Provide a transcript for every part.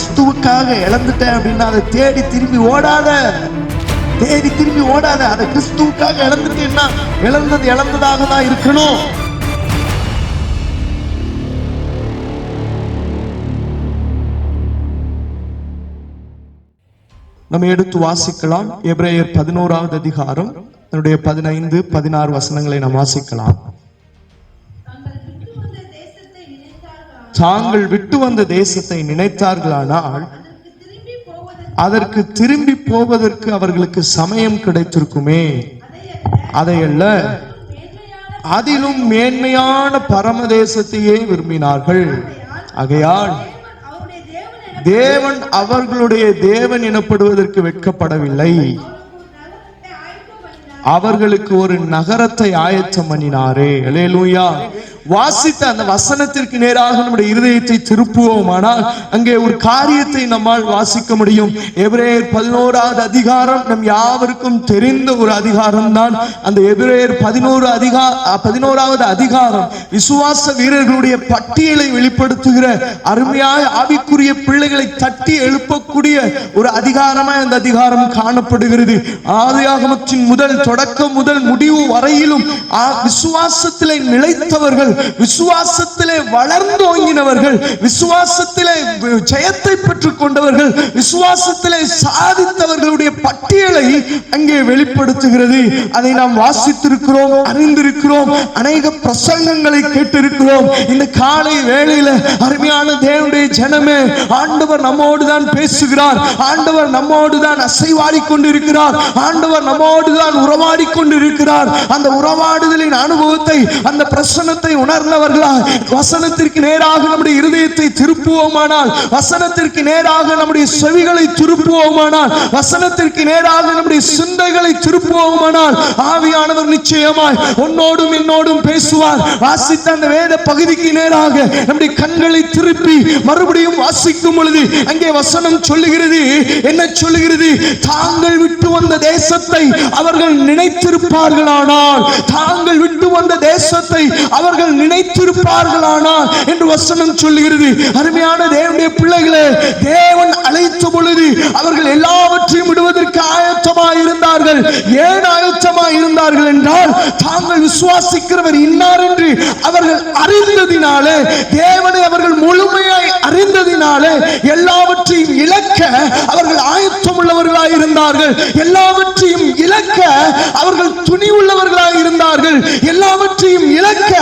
கிறிஸ்துவுக்காக இழந்துட்டேன் அப்படின்னா அதை தேடி திரும்பி ஓடாத. அதை கிறிஸ்துவுக்காக இழந்துட்டேன்னா இழந்தது இழந்ததாக தான் இருக்கணும். நம்ம எடுத்து வாசிக்கலாம். எபிரேயர் 11வது அதிகாரம் 15, 16 வசனங்களை நாம் வாசிக்கலாம். தாங்கள் விட்டு வந்த தேசத்தை நினைத்தார்களானால் அதற்கு திரும்பி போவதற்கு அவர்களுக்கு சமயம் கிடைத்திருக்குமே. அதையல்ல, அதிலும் மேன்மையான பரமதேசத்தையே விரும்பினார்கள். ஆகையால் தேவன் அவர்களுடைய தேவன் எனப்படுவதற்கு வெட்கப்படவில்லை, அவர்களுக்கு ஒரு நகரத்தை ஆயத்தம் பண்ணினாரே. அல்லேலூயா. வாசித்த அந்த வசனத்திற்கு நேராக நம்முடைய இருதயத்தை திருப்புவோமானால் அங்கே ஒரு காரியத்தை நம்மால் வாசிக்க முடியும். எபிரேயர் 11வது அதிகாரம் நம் யாவருக்கும் தெரிந்த ஒரு அதிகாரம் தான். அந்த எபிரேயர் 11வது அதிகாரம் விசுவாச வீரர்களுடைய பட்டியலை வெளிப்படுத்துகிற அருமையாய் ஆவிக்குரிய பிள்ளைகளை தட்டி எழுப்பக்கூடிய ஒரு அதிகாரமாய் அந்த அதிகாரம் காணப்படுகிறது. ஆதியாகமத்தின் தொடக்கம் முதல் முடிவு வரையிலும் விசுவாசத்திலே நிலைத்தவர்கள், விசுவாசத்திலே வளர்ந்தோங்கினவர்கள், விசுவாசத்திலே ஜெயத்தை பெற்றுக் கொண்டவர்கள், விசுவாசத்திலே சாதித்தவர்களுடைய பட்டியலை அங்கே வெளிப்படுத்துகிறது. அதை நாம் வாசித்திருக்கிறோம், அறிந்திருக்கிறோம், அநேக பிரசங்கங்களை கேட்டிருக்கிறோம். இந்த காலை வேளையில அருமையான தேவனுடைய ஜனமே, ஆண்டவர் நம்மோடு தான் பேசுகிறார், ஆண்டவர் நம்மோடு தான் அசைவாடி கொண்டிருக்கிறார், ஆண்டவர் நம்மோடு தான் உறவாடி கொண்டிருக்கிறார். அந்த உறவாடுதலின் அனுபவத்தை, அந்த பிரசன்னத்தை உணர்ந்தவர்களா வசனத்திற்கு நேராக நம்முடைய இருதயத்தை திருப்புவோமானால், வசனத்திற்கு நேராக நம்முடைய செவிகளை திருப்புவோமானால், வசனத்திற்கு நேராக நம்முடைய சிந்தைகளை திருப்புவோமானால் ஆவியானவர் நிச்சயமாய் உன்னோடும் என்னோடும் பேசுவார். வாசித்த அந்த வேத பகுதிக்கு நேராக நம்முடைய கண்களை திருப்பி மறுபடியும் வாசிக்கும் பொழுது அங்கே வசனம் சொல்லுகிறது. என்ன சொல்லுகிறது? தாங்கள் விட்டு வந்த தேசத்தை அவர்கள் நினைத்திருப்பார்களானால், தாங்கள் விட்டு வந்த தேசத்தை அவர்கள் நினைத்திருப்பார்களானால் என்று வசனம் சொல்லுகிறது. அருமையான தேவனுடைய பிள்ளைகளே, தேவன் அழைத்த பொழுது அவர்கள் எல்லாவற்றையும் விடுவதற்கு ஆயத்தமாய் இருந்தார்கள். ஏன் ஆயத்தமாய் இருந்தார்கள் என்றால், தாங்கள் விசுவாசிக்கிறவர் இன்னார் என்று அவர்கள் அறிந்ததினாலே, தேவனை அவர்கள் முழுமையாய் அறிந்ததினாலே எல்லாவற்றையும் இழக்க அவர்கள் ஆயத்தம் உள்ளவர்களாய் இருந்தார்கள். எல்லாவற்றையும் இழக்க அவர்கள் துணிவுள்ளவர்களாய் இருந்தார்கள். எல்லாவற்றையும் இழக்க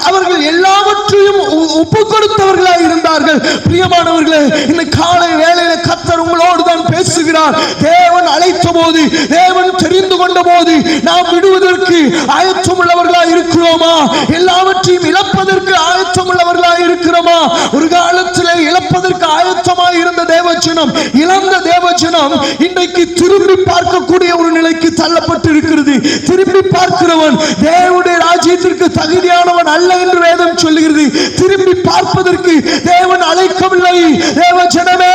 அவர்கள் எல்லாவற்றையும் ஒப்பு கொடுத்தவர்களாக இருந்தார்கள். பிரியமானவர்களே, இந்த காலை வேளையில கர்த்தர் உங்களோடு தான் பேசுகிறார். தேவன் அழைத்த போது, தேவன் தெரிந்து கொண்ட போது நாம் விடுவதற்கு ஆயத்தம் உள்ளவர்களாக இருக்கிறோமா? எல்லாவற்றையும் இழப்பதற்கு ஆயத்தம் உள்ளவர்களாக இருக்கிறோமா? ஒரு காலத்திலே இழப்பதற்கு ஆயத்தமாக இருந்த தேவஜனம், இழந்த தேவஜனம் இன்றைக்கு திரும்பி பார்க்கக்கூடிய ஒரு நிலைக்கு தள்ளப்பட்டு இருக்கிறது. திரும்பி பார்க்கிறவன் தேவனுடைய ராஜ்யத்திற்கு தகுதியானவன் அல்ல என்று வேதம் சொல்லுகிறது. திரும்பி பார்ப்பதற்கு தேவன் அழைக்கவில்லை. தேவஜனமே,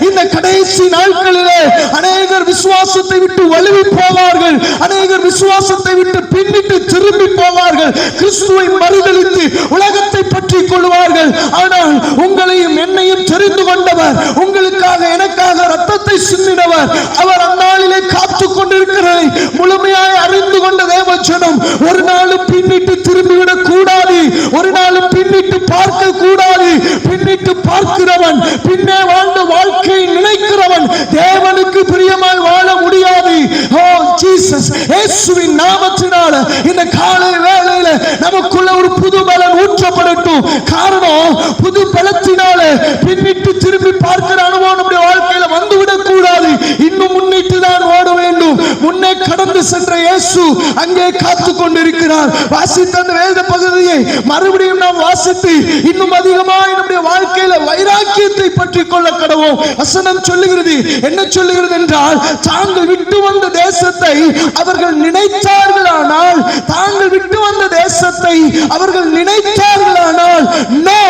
இந்த கடைசி நாட்களிலே அநேகர் விசுவாசத்தை விட்டு வழுவி போவார்கள், அநேகர் விசுவாசத்தை விட்டு பின்னிட்டு திரும்பி போவார்கள், கிறிஸ்துவை மறுதலித்து உலகத்தை பற்றி கொள்வார்கள். ஆனால் உங்களையும் என்னையும் தெரிந்து கொண்டவர், உங்களுக்காக எனக்காக ரத்தத்தை சிந்தினவர், அவர் அந்நாளிலே காத்துக் கொண்டிருக்கிறதை முழுமையாய் அறிந்து கொண்ட தேவஜனம் ஒரு நாளும் பின்னிட்டு திரும்பிவிடக் கூடாது, ஒரு நாளும் பின்னிட்டு பார்க்க கூடாது. பின்னிட்டு பார்க்கிறவன், பின்னே வாழ்ந்த வாழ்க்கையை நினைக்கிறவன் தேவனுக்கு பிரியமாய் வாழ முடியாது. ஓ ஜீசஸ், இயேசுவின் நாமத்தினால இந்த காலை வேளையில நமக்குள்ள ஒரு புது பலன் ஊற்றப்படட்டும். காரணம், புது பலத்தினால பின்னிட்டு திரும்பி பார்க்கிற அனுபவம் நம்முடைய வாழ்க்கையில வந்துவிடக் கூடாது. இன்னும் முன்னிட்டு தான் ஓட வேண்டும். முன்னே கடந்து சென்ற இயேசு அங்கே காத்து கொண்டிருக்கிறார். வாசித்த அந்த வேத பகுதியை மறுபடியும் நாம் வாசித்து இன்னும் அதிகமாக நம்முடைய வாழ்க்கையில வைராக்கியத்தை பற்றி கொள்ள கடவோம். வசனம் சொல்லுகிறது. என்ன சொல்லுகிறது என்றால், தாங்கள் விட்டு வந்த தேசத்தை அவர்கள் நினைத்தார்களானால், தாங்கள் விட்டு வந்த தேசத்தை அவர்கள் நினைத்தார்களானால், நோ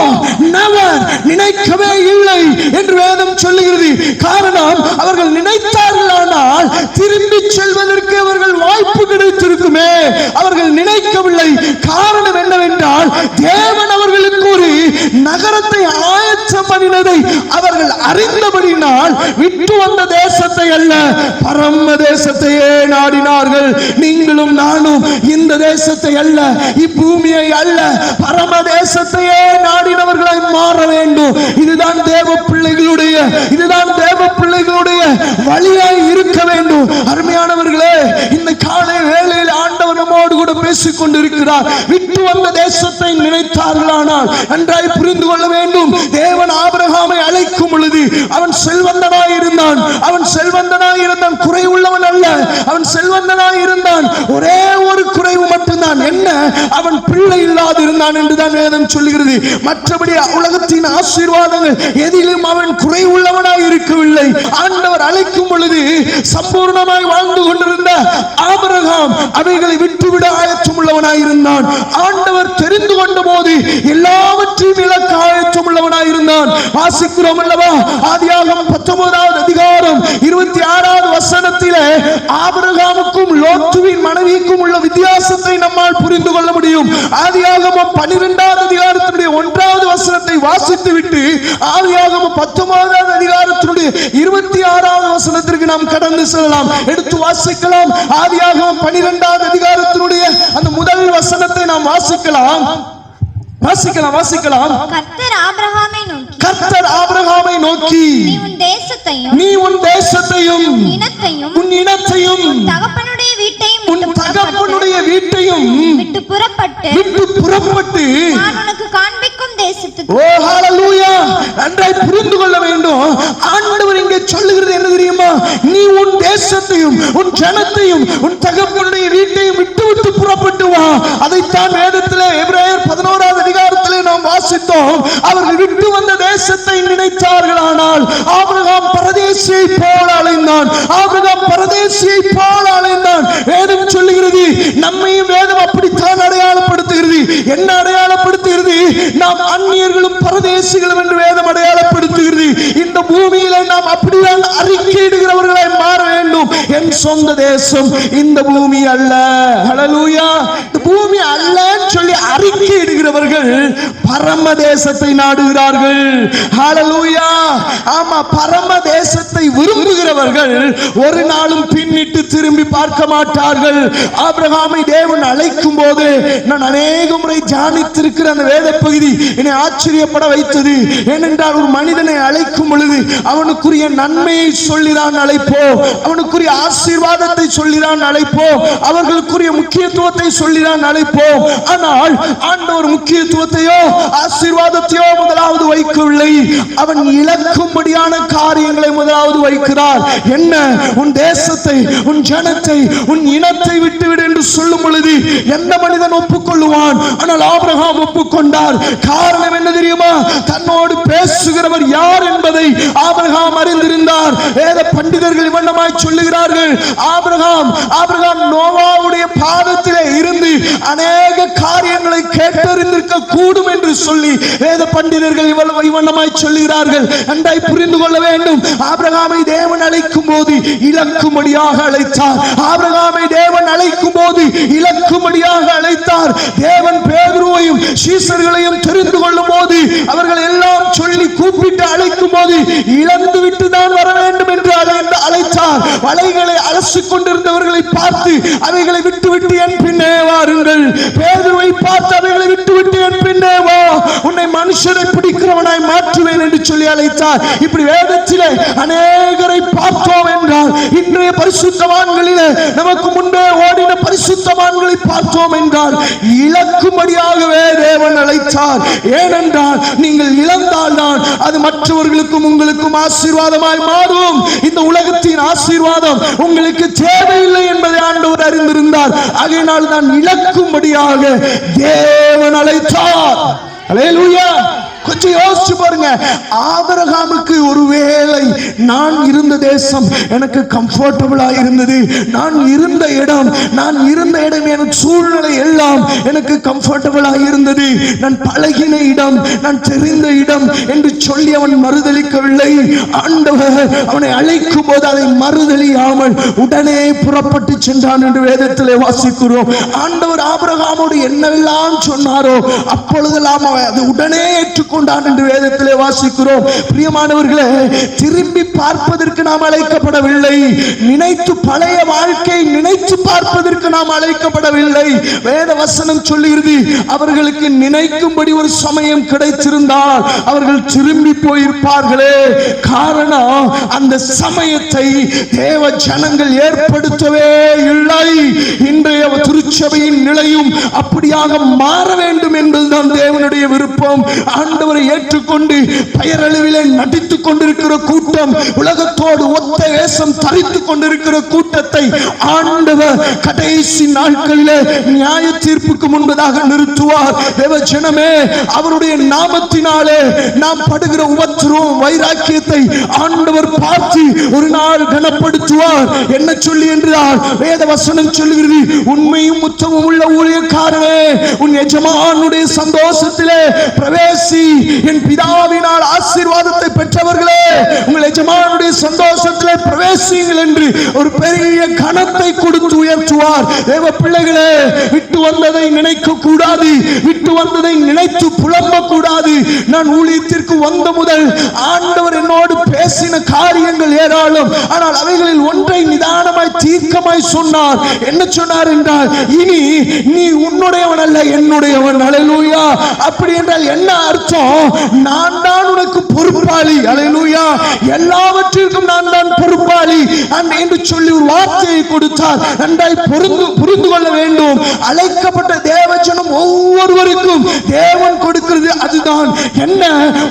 நெவர், நினைக்கவே இல்லை என்று வேதம் சொல்லுகிறது. காரணம், அவர்கள் நினைத்தார்களானால் திரும்பி செல்வதற்கு அவர்கள் வாய்ப்பு கிடைத்திருக்குமே, அவர்கள் நினைக்கவில்லை. காரணம் என்னவென்றால், தேவன் அவர்களுக்கு ஒரு நகரத்தை ஆயத்தம் பண்ணினதை அவர்கள் அறிந்தபடினால் விட்டு வந்த தேசத்தை அல்ல, பரம தேசத்தையே நாடினார்கள். நீங்களும் நானும் இந்த தேசத்தை அல்ல, இப்பூமியை அல்ல, பரம தேசத்தையே நாடினவர்களாய் மாற வேண்டும். இதுதான் தேவ பிள்ளைகளுடைய வழியாய் இருக்க வேண்டும். அருமையானவர்களே, இந்த காலை வேளையில் ஆண்டவர் நம்மோடு கூட பேசிக் கொண்டிருக்கிறார். விட்டு வந்த தேசத்தை நினைத்தார்களானால் நன்றாய் புரிந்து கொள்ள வேண்டும். தேவன் ஆபிரகாமை அழைக்கும் பொழுது அவன் செல்வந்தனாய் இருந்தான், குறை உள்ளவன் அல்ல, அவன் செல்வந்தனாய் இருந்தான். ஒரே ஒரு குறைவு மட்டும்தான், என்ன? அவன் பிள்ளை இல்லாது இருந்தான் என்றுதான் வேதம் சொல்லுகிறது. மற்றபடி உலகத்தின் ஆசீர்வாதங்கள் எதிலும் அவன் குறை உள்ளவனாய் இருக்கவில்லை. ஆண்டவர் அழைக்கும் பொழுது சம்பூர்ணமாய் வாழ்ந்து கொண்டிருந்த ஆபிரகாம் அவைகளை விட்டுவிட ஆயத்தம் உள்ளவனாய் இருந்தான். ஆண்டவர் தெரிந்து கொண்ட போது எல்லாவற்றையும் இழக்க ஆயத்தம் உள்ளவனாய் இருந்தான். வாசிக்கிறோம் அல்லவா? ஆதியாகமம் 19வது அதிகாரம் 26வது வசனத்திலே ஆபிரகாமுக்கும் லோத்துவின் மனைவிக்கும் உள்ள வித்தியாசத்தை நம்மால் புரிந்து கொள்ள முடியும். ஆதியாகமம் 12வது அதிகாரத்தினுடைய 1வது வசனத்தை வாசித்து விட்டு ஆதியாகமம் 19வது அதிகாரத்தினுடைய 26வது வசனத்திற்கு நாம் கடந்து செல்லலாம். எடுத்து வாசிக்கலாம். ஆதியாகமம் 12வது அதிகாரத்தினுடைய அந்த முதல் வசனத்தை நாம் வாசிக்கலாம். கர்த்தர் ஆபிரகாமை நோக்கி நீ உன் தேசத்தையும் உன் இனத்தையும் உன் தகப்பனுடைய வீட்டையும் விட்டு புறப்பட்டு நான் உனக்கு காண்பிக்கும் தேசத்துக்கு. ஓ ஹalleluya! நன்றாய் புரிந்து கொள்ள வேண்டும். ஆண்டவர் இங்கே சொல்லுகிறது என்ன தெரியுமா? நீ உன் தேசத்தையும் உன் ஜனத்தையும் உன் தகப்பனுடைய வீட்டையும் விட்டு புறப்பட்டு வா. அதைத்தான் வேதத்திலே எபிரேயர் 11வது அதிகாரத்திலே நாம் வாசித்தோம். அவர்கள் விட்டு வந்த தேசத்தை நினைத்தார்களானால் ஆபிரகாம் பரதேசியை போல அலைந்தான். வேதம் சொல்லுகிறது, நம்மையும் வேதம் அப்படித்தான் அடையாளப்படுத்துகிறது. என்ன அடையாளப்படுத்துகிறது? நாம் அந்நியர்களும் பரதேசிகளும் என்று வேதம் அடையாளப்படுத்துகிறது. இந்த பூமியில நாம் அப்படிதான் அறிக்கையிடுகிறவர்களாய் மாற வேண்டும். என் சொந்த தேசம் இந்த பூமி அல்ல. ஹல்லேலூயா! இந்த பூமி அல்லன்னு சொல்லி அறிக்கையிடுகிறவர்கள் பரம தேசத்தை நாடுகிறார்கள். ஹல்லேலூயா! ஆமா, பரம தேசத்தை விரும்புகிறவர்கள் ஒரு நாளும் பின்னிட்டு திரும்பி பார்க்க மாட்டார்கள். ஆபிரகாமை தேவன் அழைக்கும் போது நான் அநேக முறை தியானித்திருக்கிற அந்த வேத பகுதி என்னை ஆச்சரியப்பட வைத்தது. ஏனென்றால் ஒரு மனிதனை அழைக்கும் பொழுது அவனுக்குரிய நன்மையை சொல்லிதான் அழைப்போம், அவனுக்குரிய ஆசீர்வாதத்தை சொல்லிதான் அழைப்போம், அவர்களுக்குரிய முக்கியத்துவத்தை சொல்லிதான் அழைப்போம். ஆனால் ஆண்டவர் முக்கியத்துவத்தையோ ஆசீர்வாதத்தையோ முதலாவது வைக்கவில்லை. அவன் இழக்கும்படியான காரியங்களை முதலாவது வைக்கிறார். என்ன? உன் தேசத்தை, உன் ஜனத்தை, உன் இனத்தை விட்டுவிடு என்று சொல்லும் பொழுது எந்த மனிதன் ஒப்புக்கொள்ளுவான்? ஆனால் ஆபிரகாம் ஒப்புக்கொண்டார். காரணம் என்ன தெரியுமா? தன்னோடு பேசுகிறவர் யார் என்பதை ஆபிரகாம் அறிந்திருந்தார். வேத பண்டிதர்கள் இவண்ணமாய் சொல்லுகிறார்கள், ஆபிரகாம் நோவாவுடைய பாதத்திலே இருந்து அநேக காரியங்களை கேட்டறிந்திருக்க கூடும் என்று சொல்லி வேத பண்டிதர்கள் இவண்ணமாய் சொல்லுகிறார்கள். நன்றாய் புரிந்து கொள்ள வேண்டும். ஆபிரகாமை தேவன் அழைக்கும் போது இலக்கும்படியாக அழைத்தார். ஆபிரகாமை தேவன் அழைக்கும் போது இலக்கும்படியாக அழைத்தார். தேவன் பேதுருவையும் சீசர்களையும் தெரிந்து கொள்ளும் போது அவர்கள் எல்லாம் சொல்லி கூப்பிட்டு அழைக்கும் போது இழந்து விட்டு தான் வர வேண்டும் என்று அழைத்தார். வலைகளை அலசிக் கொண்டிருந்தவர்களை பார்த்து அவைகளை விட்டுவிட்டு என் பின்னே வாருங்கள். பேதுருவை பார்த்து அவைகளை விட்டுவிட்டு என் பின்னே வா, உன்னை மனுஷரை பிடிக்கிறவனாய் மாற்றுவேன் என்று சொல்லி அழைத்தார். இப்படி வேதத்திலே அநேகரை பார்த்தோம் என்றால், இன்றைய பரிசுத்தவான்களிலே நமக்கு முன்பே ஓடின பரிசுத்தவான்களை பார்த்தோம் என்றால் இழக்கும்படியாகவே தேவன் அழைத்தார். ஏனென்றால் நீங்கள் இழந்தால் தான் அது மற்றவர்களுக்கும் உங்களுக்கும் ஆசீர்வாதமாய் மாறும். இந்த உலகத்தின் ஆசீர்வாதம் உங்களுக்கு தேவையில்லை என்பதை ஆண்டவர் அறிந்திருந்தார். ஆகையினால் தான் இழக்கும்படியாக தேவன் அழைத்தார். அல்லேலூயா! கொஞ்சம் யோசிச்சு பாருங்க. ஆபிரகாமுக்கு ஒருவேளை நான் இருந்த தேசம் எனக்கு கம்ஃபர்டபுளா இருந்தது, நான் இருந்த இடம் என் சூழ்நிலை எல்லாம் எனக்கு கம்ஃபர்டபுளா இருந்தது, நான் பழகின இடம், நான் தெரிந்த இடம் என்று சொல்லி அவன் மறுதலிக்கவில்லை. ஆண்டவர் அவனை அழைக்கும் போது அதை மறுதலியாமல் உடனே புறப்பட்டு சென்றான் என்று வேதத்திலே வாசிக்கிறோம். ஆண்டவர் ஆபிரகாமோடு என்னவெல்லாம் சொன்னாரோ அப்பொழுதெல்லாம் அதை உடனே ஏற்றுக்கொண்டு கொண்டான் என்று வேதத்திலே வாசிக்கிறோம். பிரியமானவர்களே, திரும்பி பார்ப்பதற்கு நாம் அழைக்கப்படவில்லை. நினைத்து பழைய வாழ்க்கையை நினைத்து பார்ப்பதற்கு நாம் அழைக்கப்படவில்லை. வேத வசனம் சொல்லுகிறது, அவர்களுக்கு நினைக்கும்படி ஒரு சமயம் கிடைத்திருந்தால் அவர்கள் திரும்பி போயிருப்பார்களே. காரணம், அந்த சமயத்தை தேவ ஜனங்கள் ஏற்படுத்தவே இல்லை. இன்றைய திருச்சபையின் நிலையும் அப்படியாக மாற வேண்டும் என்பதுதான் தேவனுடைய விருப்பம். ஆண்டவரை ஏற்றுக்கொண்டு பெயரளவிலே நடித்துக் கொண்டிருக்கிற கூட்டம், உலகத்தோடு ஒத்த வேஷம் தரித்துக் கொண்டிருக்கிற கூட்டத்தை ஆண்டவர் கடைசி நாட்களிலே நியாய தீர்ப்புக்கு முன்பதாக நிறுத்துவார். தேவ ஜனமே, அவருடைய நாமத்தினாலே நாம் படுகிற உபத்திரவம், வைராக்கியத்தை ஆண்டவர் பார்த்து ஒரு நாள் கனப்படுத்துவார். என்ன சொல்லி என்றால், வேத வசனம் சொல்லுகிறது, உண்மையும் உத்தமும் உள்ள ஊழியக்காரனே, உன் எஜமானுடைய சந்தோஷத்திலே பிரவேசி. என் பிதாவினால் ஆசீர்வாதத்தை பெற்றவர்களே, உங்கள் எஜமானுடைய சந்தோஷத்திலே பிரவேசிங்கள் என்று ஒரு பெரிய கனத்தை கொடுத்து உயர்த்துவார். தேவ பிள்ளைகளே, விட்டு வந்ததை நினைக்க கூடாது, விட்டு வந்ததை நினைத்து புலம்ப கூடாது. நான் ஊழியத்திற்கு வந்த முதல் ஆண்டவர் என்னோடு பேசின காரியங்கள் ஏராளம். ஆனால் அவைகளில் ஒன்றை நிதானமாய் தீர்க்கமாய் சொன்னார். என்ன சொன்னார் என்றால், இனி நீ உன்னுடையவன் அல்ல, என்னுடையவன். அல்லேலூயா. அப்படி என்றால் என்ன அர்த்தம்? நான் தான் உனக்கு பொறுப்பாளி. அல்லேலூயா. எல்லாவற்றிற்கும் நான் தான் பொறுப்பாளி என்று சொல்லி ஒரு வார்த்தையை கொடுத்தார். நன்றாய் புரிந்து கொள்ள வேண்டும். அழைக்கப்பட்ட தேவஜனம் ஒவ்வொருவருக்கும் தேவன் கொடுக்கிறது அதுதான். என்ன?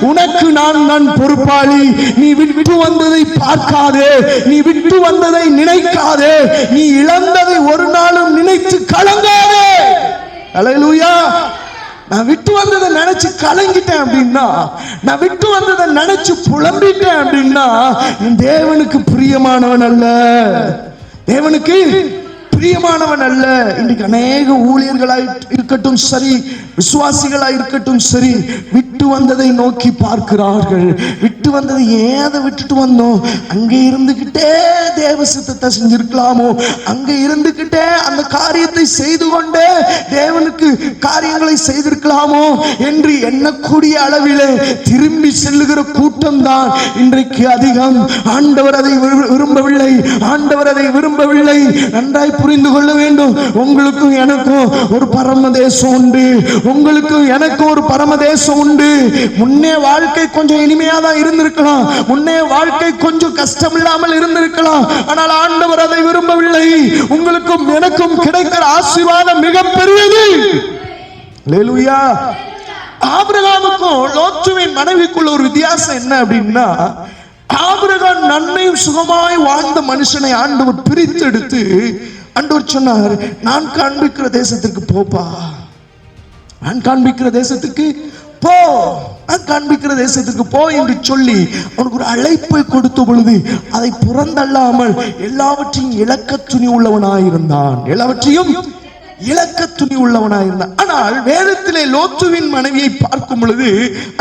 உனக்கு நான் பொறுப்பாளி. நீ விட்டு வந்ததை பார்க்காதே, நீ விட்டு வந்ததை நினைக்காதே, நீ இழந்ததை ஒரு நாளும் நினைத்து கலங்காதே. அல்லேலூயா. நான் விட்டு வந்ததை நினைச்சு கலங்கிட்டேன் அப்படின்னா, நான் விட்டு வந்ததை நினைச்சு புலம்பிட்டேன் அப்படின்னா, தேவனுக்கு பிரியமானவன் அல்ல, தேவனுக்கு பிரியமானவன் அல்ல. இன்றைக்கு அநேக ஊழியர்களாய் இருக்கட்டும் சரி, விசுவாசிகளாய் இருக்கட்டும் சரி, விட்டு வந்ததை நோக்கி பார்க்கிறார்கள். விட்டு வந்ததை ஏதை விட்டுட்டு வந்தோம், அங்கே இருந்துகிட்டே தேவ சித்தத்தை செஞ்சிருக்கலாமோ, அங்கே இருந்துகிட்டே அந்த காரியத்தை செய்து கொண்டே தேவனுக்கு காரியங்களை செய்திருக்கலாமோ என்று எண்ணக்கூடிய அளவிலே திரும்பி செல்லுகிற கூட்டம் தான் இன்றைக்கு அதிகம். ஆண்டவர் அதை விரும்பவில்லை, ஆண்டவர் அதை விரும்பவில்லை. நன்றாய் புரிந்து கொள்ள வேண்டும். உங்களுக்கும் எனக்கும் ஒரு பரமதேசம் உண்டு, உங்களுக்கும் எனக்கும் ஒரு பரமதேசம் உண்டு. முன்னே வாழ்க்கை கொஞ்சம் இனிமையா தான் இருந்திருக்கலாம், முன்னே வாழ்க்கை கொஞ்சம் கஷ்டம் இல்லாமல் இருந்திருக்கலாம். ஆனால் ஆண்டவர் அதை விரும்பவில்லை. உங்களுக்கும் எனக்கும் கிடைக்கிற ஆசீர்வாதம் மிக பெரியது. அல்லேலூயா. ஆபிரகாமுக்கும் லோத்துவின் மனைவிக்குள்ள ஒரு வித்தியாசம் என்ன அப்படின்னா, ஆபிரகாம் நன்மையும் சுகமாய் வாழ்ந்த மனுஷனை ஆண்டவர் பிரித்து எடுத்து ஆண்டவர் சொன்னார், நான் காண்பிக்கிற தேசத்திற்கு போப்பா, நான் காண்பிக்கிற தேசத்துக்கு போ, நான் காண்பிக்கிற தேசத்துக்கு போ என்று சொல்லி அவனுக்கு ஒரு அழைப்பை கொடுத்த பொழுது அதை புறந்தள்ளாமல் எல்லாவற்றையும் இழக்க துணி உள்ளவனாயிருந்தான், எல்லாவற்றையும் இலக்க துணி உள்ளவனாயிருந்தான். ஆனால் வேதத்திலே லோத்துவின் மனைவியை பார்க்கும் பொழுது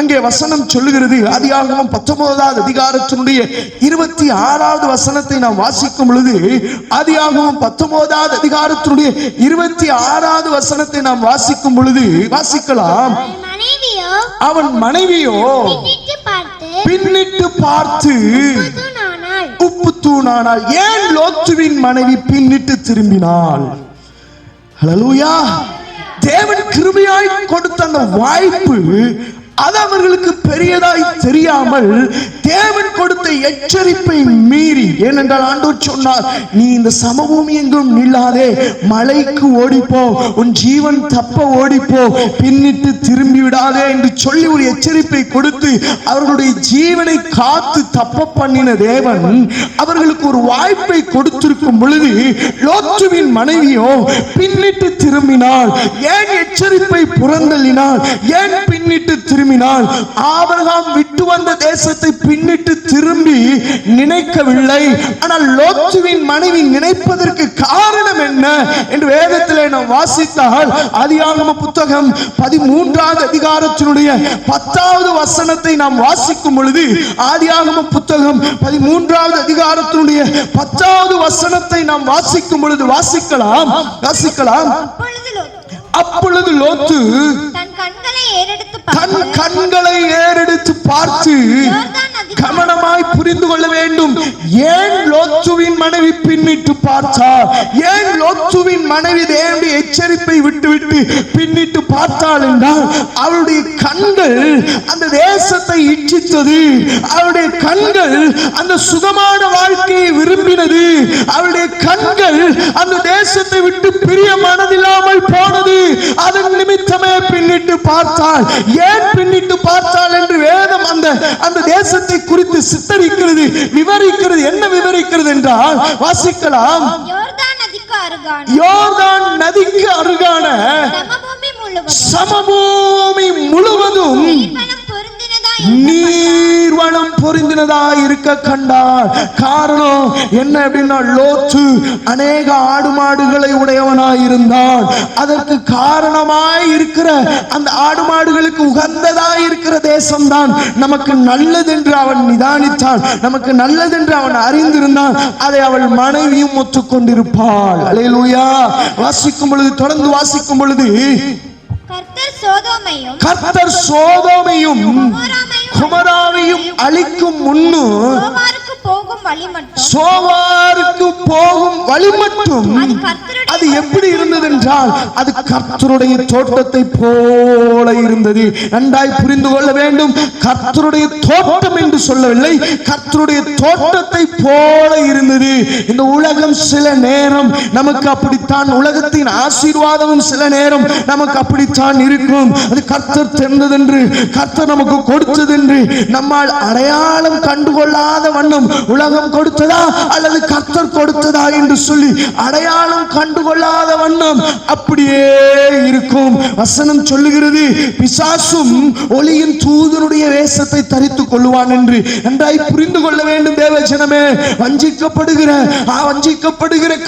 அங்கே வசனம் சொல்லுகிறது. ஆதியாகமம் 19வது அதிகாரத்தினுடைய 26வது வசனத்தை நாம் வாசிக்கும் பொழுது, ஆதியாகமம் 19வது அதிகாரத்தினுடைய 26வது வசனத்தை நாம் வாசிக்கும் பொழுது வாசிக்கலாம், அவன் மனைவியோ பின்னிட்டு பார்த்து உப்பு தூணானாள். ஏன் லோத்துவின் மனைவி பின்னிட்டு திரும்பினாள்? ஹல்லேலூயா. தேவன் கிருபையாய் கொடுத்த அந்த வாய்ப்பு அது அவர்களுக்கு பெரியதாய் தெரியாமல் தேவன் கொடுத்த எச்சரிப்பை மீறி, ஏனென்றால் ஆண்டவர் சொன்னார், நீ இந்த சமபூமி எங்கும் நில்லாதே, மலைக்கு ஓடிப்போ, உன் ஜீவன் தப்ப ஓடிப்போ, பின்னிட்டு திரும்பி விடாதே என்று சொல்லி ஒரு எச்சரிப்பை கொடுத்து அவர்களுடைய ஜீவனை காத்து தப்ப பண்ணின தேவன் அவர்களுக்கு ஒரு வாய்ப்பை கொடுத்திருக்கும் பொழுது லோத்துவின் மனைவியோ பின்னிட்டு திரும்பினாள். ஏன் எச்சரிப்பை புறந்தள்ளினாள்? ஏன் பின்னிட்டு திரும்பினாள்? ஆபிரகாம் விட்டு வந்த தேசத்தை பின்னிட்டு திரும்பி நினைக்கவில்லை. ஆனால் லோத்துவின் மனைவி நினைப்பதற்கு காரணம் என்ன என்று வேதத்திலே நாம் வாசித்தால், ஆதியாகம புத்தகம் 13வது அதிகாரத்தினுடைய 10வது வசனத்தை நாம் வாசிக்கும் பொழுது, ஆதியாகம புத்தகம் 13வது அதிகாரத்தினுடைய 10வது வசனத்தை நாம் வாசிக்கும் பொழுது வாசிக்கலாம். அப்பொழுது லோத்து தன் கண்களை பார்த்து கவனமாய் புரிந்து கொள்ள வேண்டும். ஏன் லோத்துவின் மனைவி பின்னிட்டு பார்த்தார்? ஏன் லோத்துவின் மனைவி தேவனுடைய எச்சரிப்பை விட்டுவிட்டு பின்னிட்டு பார்த்தாள் என்றால், அவளுடைய கண்கள் அந்த தேசத்தை இச்சித்தது. அவளுடைய கண்கள் அந்த சுகமான வாழ்க்கையை விரும்பினது. அவளுடைய கண்கள் அந்த தேசத்தை விட்டு பிரிய மனதில்லாமல் போனது. அதன் நிமித்தமே பின்னிட்டு பார்த்தாள். ஏன் பின்னிட்டு பார்த்தாள் என்று வேதம் அந்த தேசத்தை குறித்து சித்தரிக்கிறது, விவரிக்கிறது. என்ன விவரிக்கிறது என்றால், வாசிக்கலாம். யோர்தான் நதிக்கு அருகான சமபூமி முழுவதும் நீர்வளம் பொருந்தினதா இருக்க கண்டார். காரணம் என்ன அப்படின்னா, லோத்து அநேக ஆடு மாடுகளை உடையவனாய் இருந்தான். அதற்கு காரணமாய் இருக்கிற அந்த ஆடு மாடுகளுக்கு உகந்ததாய் இருக்கிற தேசம்தான் நமக்கு நல்லதென்று அவன் நிதானித்தான், நமக்கு நல்லதென்று அவன் அறிந்திருந்தான். அதை அவள் மனைவியும் ஒத்துக்கொண்டிருப்பாள். அல்லேலூயா. வாசிக்கும் பொழுது, தொடர்ந்து வாசிக்கும் பொழுது, கர்த்தர் சோதோமையும் குமராவையும் அழிக்கும் முன்னு சோவாருக்கு போகும் வழி மட்டும் அது எப்படி இருந்தது என்றால், அது கர்த்தருடைய தோட்டத்தை போல இருந்தது. நன்றாய் புரிந்து கொள்ள வேண்டும். கர்த்தருடைய தோட்டம் என்று சொல்லவில்லை, கர்த்தருடைய தோட்டத்தை போல இருந்தது. இந்த உலகம் சில நேரம் நமக்கு அப்படித்தான், உலகத்தின் ஆசீர்வாதமும் சில நேரம் நமக்கு அப்படித்தான் இருக்கும். அது கர்த்தர் தந்ததென்று, கர்த்தர் நமக்கு கொடுத்ததென்று நம்மால் அடையாளம் கண்டுகொள்ளாத வண்ணம் உலகம் கொடுத்ததா அல்லது கர்த்தர் கொடுத்ததா என்று சொல்லி அடையாளம் கண்டுகொள்ளாத வண்ணம் அப்படியே இருக்கும். வசனம் சொல்லுகிறது, பிசாசும் ஒளியின் தூதனுடைய வேஷத்தை தரித்துக் கொள்வான் என்று. நன்றாய் புரிந்து கொள்ள வேண்டும் தேவ ஜனமே. வஞ்சிக்கப்படுகிற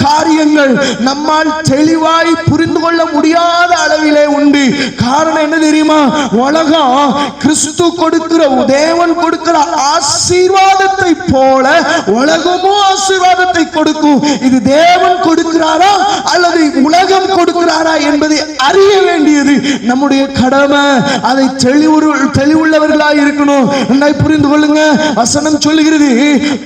காரியங்கள் நம்மால் தெளிவாய் புரிந்து கொள்ள முடியாத அளவிலே உண்டு. காரணம் என்ன தெரியுமா? உலகம் கிறிஸ்து கொடுக்கிற, தேவன் கொடுக்கிற ஆசீர்வாதத்தை போல உலகமும் ஆசீர்வாதத்தை கொடுக்கும். இது தேவன் கொடுக்கிறாரா அல்லது உலகம் கொடுக்கிறாரா என்பதை அறிய வேண்டியது நம்முடைய கடமை. அதை தெளிவுள்ளவர்களாய் இருக்கணும். புரிந்து கொள்ளுங்க. வசனம் சொல்லுகிறது,